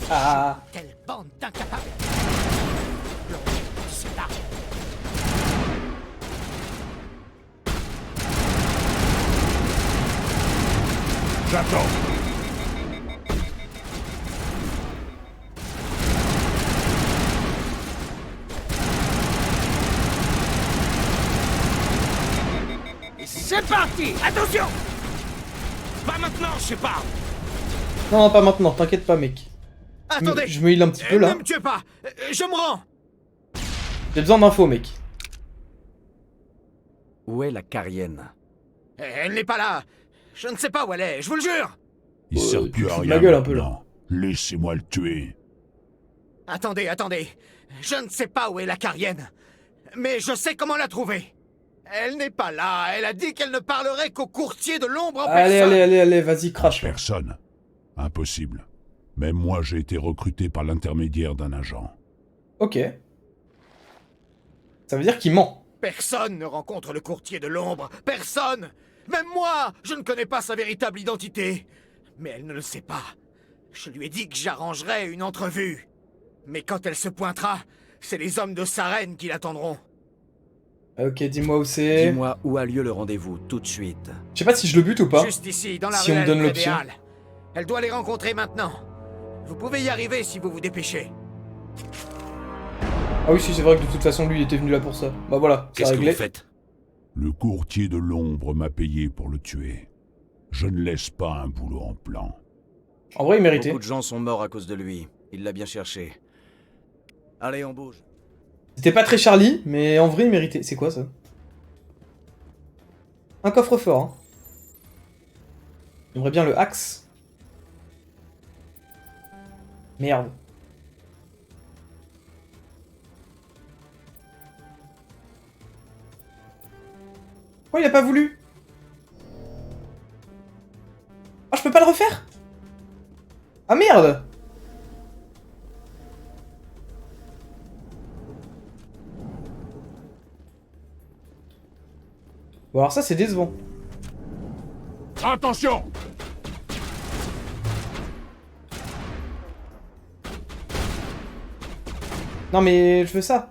Ah. Quelle bande d'incapables! J'attends. C'est parti! Attention! Pas maintenant, je sais pas. Non, pas maintenant, t'inquiète pas, mec. Attendez! Je me heal un petit peu là. Ne me tuez pas! Je me rends! J'ai besoin d'infos, mec. Où est la Carienne? Elle n'est pas là! Je ne sais pas où elle est, je vous le jure! Il sert tu plus te à fous de rien ma gueule un peu, là. maintenant. Laissez-moi le tuer. Attendez, attendez. Je ne sais pas où est la Carienne. Mais je sais comment la trouver. Elle n'est pas là. Elle a dit qu'elle ne parlerait qu'au courtier de l'ombre en Allez, personne. allez, vas-y, crache. là. Personne. Impossible. Même moi, j'ai été recruté par l'intermédiaire d'un agent. Ok. Ça veut dire qu'il ment. Personne ne rencontre le courtier de l'ombre. Personne. Même moi, je ne connais pas sa véritable identité. Mais elle ne le sait pas. Je lui ai dit que j'arrangerais une entrevue. Mais quand elle se pointera, c'est les hommes de Sarène qui l'attendront. Ok, dis-moi où c'est. Dis-moi où a lieu le rendez-vous, tout de suite. Je sais pas si je le bute ou pas. Juste ici, dans la Si on me ruelle donne près l'option. des Halles. Elle doit les rencontrer maintenant. Vous pouvez y arriver si vous vous dépêchez. Ah oui, si, c'est vrai que de toute façon, lui, il était venu là pour ça. Bah voilà, c'est Qu'est-ce que réglé. vous faites? Le courtier de l'ombre m'a payé pour le tuer. Je ne laisse pas un boulot en plan. En vrai, il méritait. Beaucoup de gens sont morts à cause de lui. Il l'a bien cherché. Allez, on bouge. C'était pas très Charlie, mais en vrai, il méritait. C'est quoi ça? Un coffre-fort. Hein. J'aimerais bien le axe. Merde. Pourquoi il a pas voulu? Ah, je peux pas le refaire? Ah merde! Bon alors ça c'est décevant. Attention! Non mais je veux ça.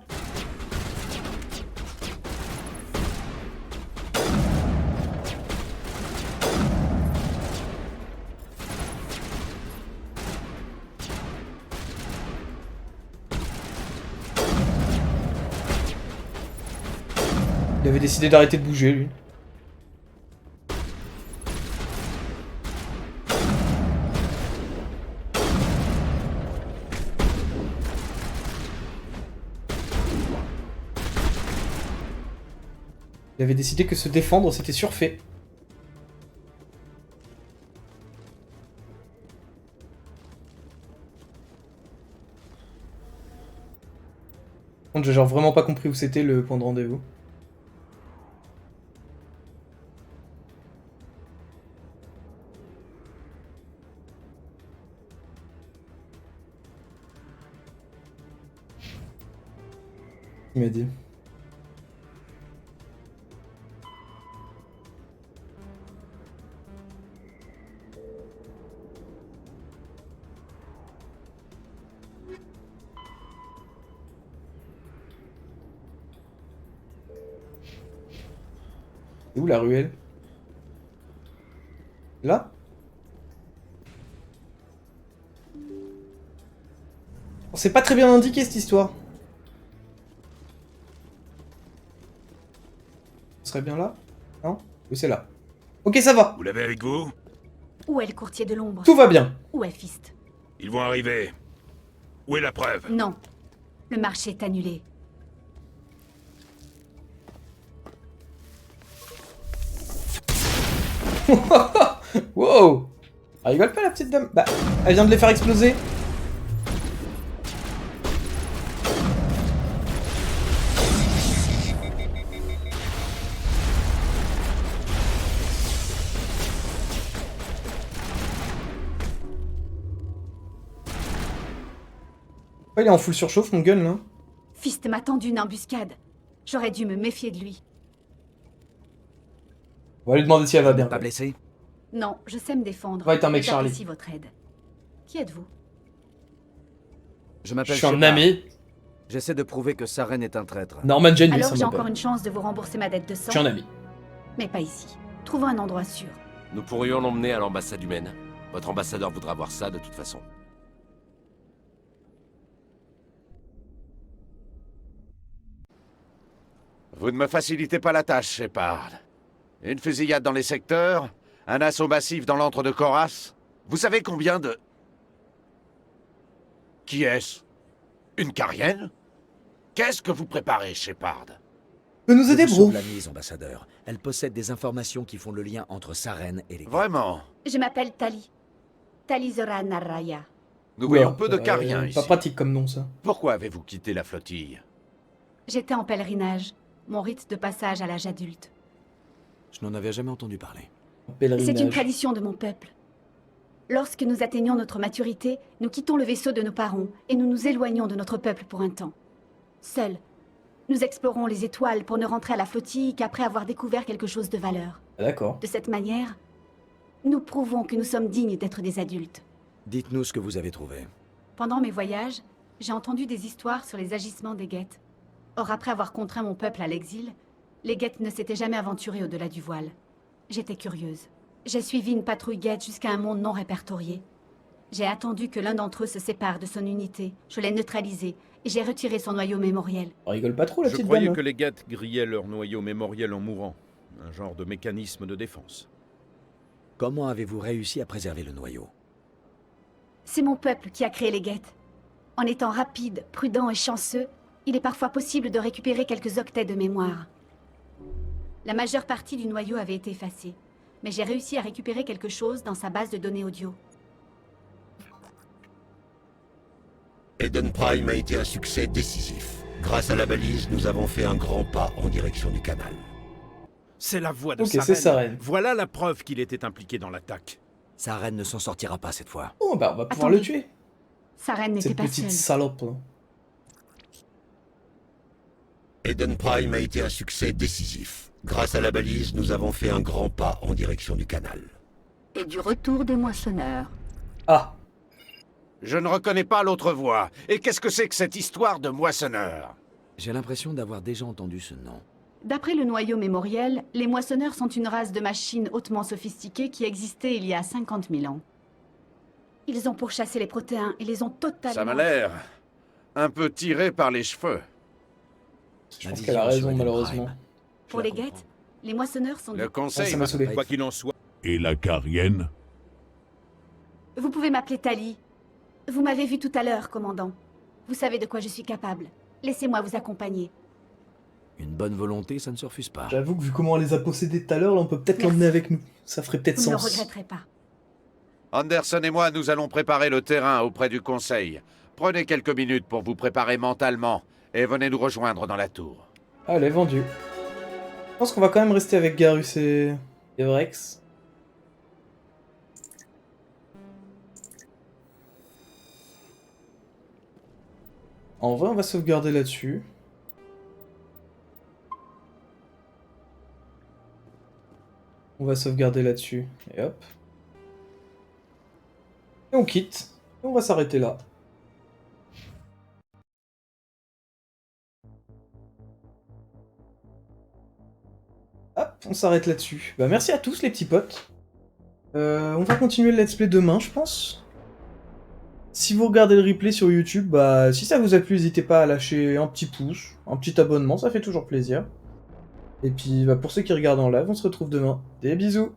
Il avait décidé d'arrêter de bouger lui. Il avait décidé que se défendre, c'était surfait. Par contre, j'ai genre vraiment pas compris où c'était le point de rendez-vous. Il m'a dit. C'est où la ruelle? Là? On s'est pas très bien indiqué cette histoire. On serait bien là? Non? Oui, c'est là. Ok, ça va. Vous l'avez avec vous? Où est le courtier de l'ombre? Tout va bien. Où est Fist? Ils vont arriver. Où est la preuve? Non. Le marché est annulé. Wow! Elle rigole pas la petite dame? Bah, elle vient de les faire exploser. Ouais, il est en full surchauffe mon gun là. Fist m'a tendu une embuscade. J'aurais dû me méfier de lui. On va lui demander si elle va bien. Pas blessé? Non, je sais me défendre. Va être un mec J'apprécie Charlie. votre aide. Qui êtes-vous? Je m'appelle Je suis un Shepard. ami. J'essaie de prouver que Sarène est un traître. Norman Jane, Alors ça j'ai m'appelle. encore une chance de vous rembourser ma dette de sang. Je suis un ami. Mais pas ici. Trouvons un endroit sûr. Nous pourrions l'emmener à l'ambassade humaine. Votre ambassadeur voudra voir ça de toute façon. Vous ne me facilitez pas la tâche, Shepard. Une fusillade dans les secteurs, un assaut massif dans l'antre de Koras. Vous savez combien de... Qui est-ce? Une Carienne? Qu'est-ce que vous préparez, Shepard? Peut nous aider, bro. La mise, ambassadeur. Elle possède des informations qui font le lien entre Saren et les... Vraiment? Je m'appelle Tali. Tali Zora Naraya. Nous voyons peu de Cariens Pas ici. pratique comme nom, ça. Pourquoi avez-vous quitté la flottille? J'étais en pèlerinage. Mon rite de passage à l'âge adulte. Je n'en avais jamais entendu parler. C'est une tradition de mon peuple. Lorsque nous atteignons notre maturité, nous quittons le vaisseau de nos parents et nous nous éloignons de notre peuple pour un temps. Seuls, nous explorons les étoiles pour ne rentrer à la flottille qu'après avoir découvert quelque chose de valeur. D'accord. De cette manière, nous prouvons que nous sommes dignes d'être des adultes. Dites-nous ce que vous avez trouvé. Pendant mes voyages, j'ai entendu des histoires sur les agissements des Geth. Or, après avoir contraint mon peuple à l'exil, les Geth ne s'étaient jamais aventurés au-delà du voile. J'étais curieuse. J'ai suivi une patrouille Geth jusqu'à un monde non répertorié. J'ai attendu que l'un d'entre eux se sépare de son unité. Je l'ai neutralisé et j'ai retiré son noyau mémoriel. On rigole pas trop, la Je petite croyais dame. que les Geth grillaient leur noyau mémoriel en mourant. Un genre de mécanisme de défense. Comment avez-vous réussi à préserver le noyau? C'est mon peuple qui a créé les Geth. En étant rapide, prudent et chanceux, il est parfois possible de récupérer quelques octets de mémoire. La majeure partie du noyau avait été effacée, mais j'ai réussi à récupérer quelque chose dans sa base de données audio. Eden Prime a été un succès décisif. Grâce à la balise, nous avons fait un grand pas en direction du canal. C'est la voix de Ok, Saren. c'est Saren. Voilà la preuve qu'il était impliqué dans l'attaque. Saren ne s'en sortira pas cette fois. Oh, bah on va pouvoir le tuer. Saren n'était Cette pas petite seule. salope. Là. Eden Prime a été un succès décisif. Grâce à la balise, nous avons fait un grand pas en direction du canal. Et du retour des moissonneurs. Ah. Je ne reconnais pas l'autre voix. Et qu'est-ce que c'est que cette histoire de moissonneur? J'ai l'impression d'avoir déjà entendu ce nom. D'après le noyau mémoriel, les moissonneurs sont une race de machines hautement sophistiquées qui existait il y a 50 000 ans. Ils ont pourchassé les protéins et les ont totalement... Ça m'a l'air un peu tiré par les cheveux. Je pense qu'elle a raison, malheureusement. Pour les Geth, les moissonneurs sont... Le conseil, ça m'a saoulé. Quoi qu'il en soit. Et la Carienne? Vous pouvez m'appeler Tali. Vous m'avez vu tout à l'heure, commandant. Vous savez de quoi je suis capable. Laissez-moi vous accompagner. Une bonne volonté, ça ne se refuse pas. J'avoue que vu comment on les a possédés tout à l'heure, là, on peut peut-être l'emmener avec nous. Ça ferait peut-être Vous ne le sens. regretterez pas. Anderson et moi, nous allons préparer le terrain auprès du conseil. Prenez quelques minutes pour vous préparer mentalement et venez nous rejoindre dans la tour. Allez, vendu. Je pense qu'on va quand même rester avec Garus et Vrex. En vrai, on va sauvegarder là-dessus. On va sauvegarder là-dessus. Et hop. Et on quitte. Et on va s'arrêter là. Hop, on s'arrête là-dessus. Bah merci à tous les petits potes. On va continuer le let's play demain, je pense. Si vous regardez le replay sur YouTube, bah si ça vous a plu, n'hésitez pas à lâcher un petit pouce, un petit abonnement, ça fait toujours plaisir. Et puis bah, pour ceux qui regardent en live, on se retrouve demain. Des bisous.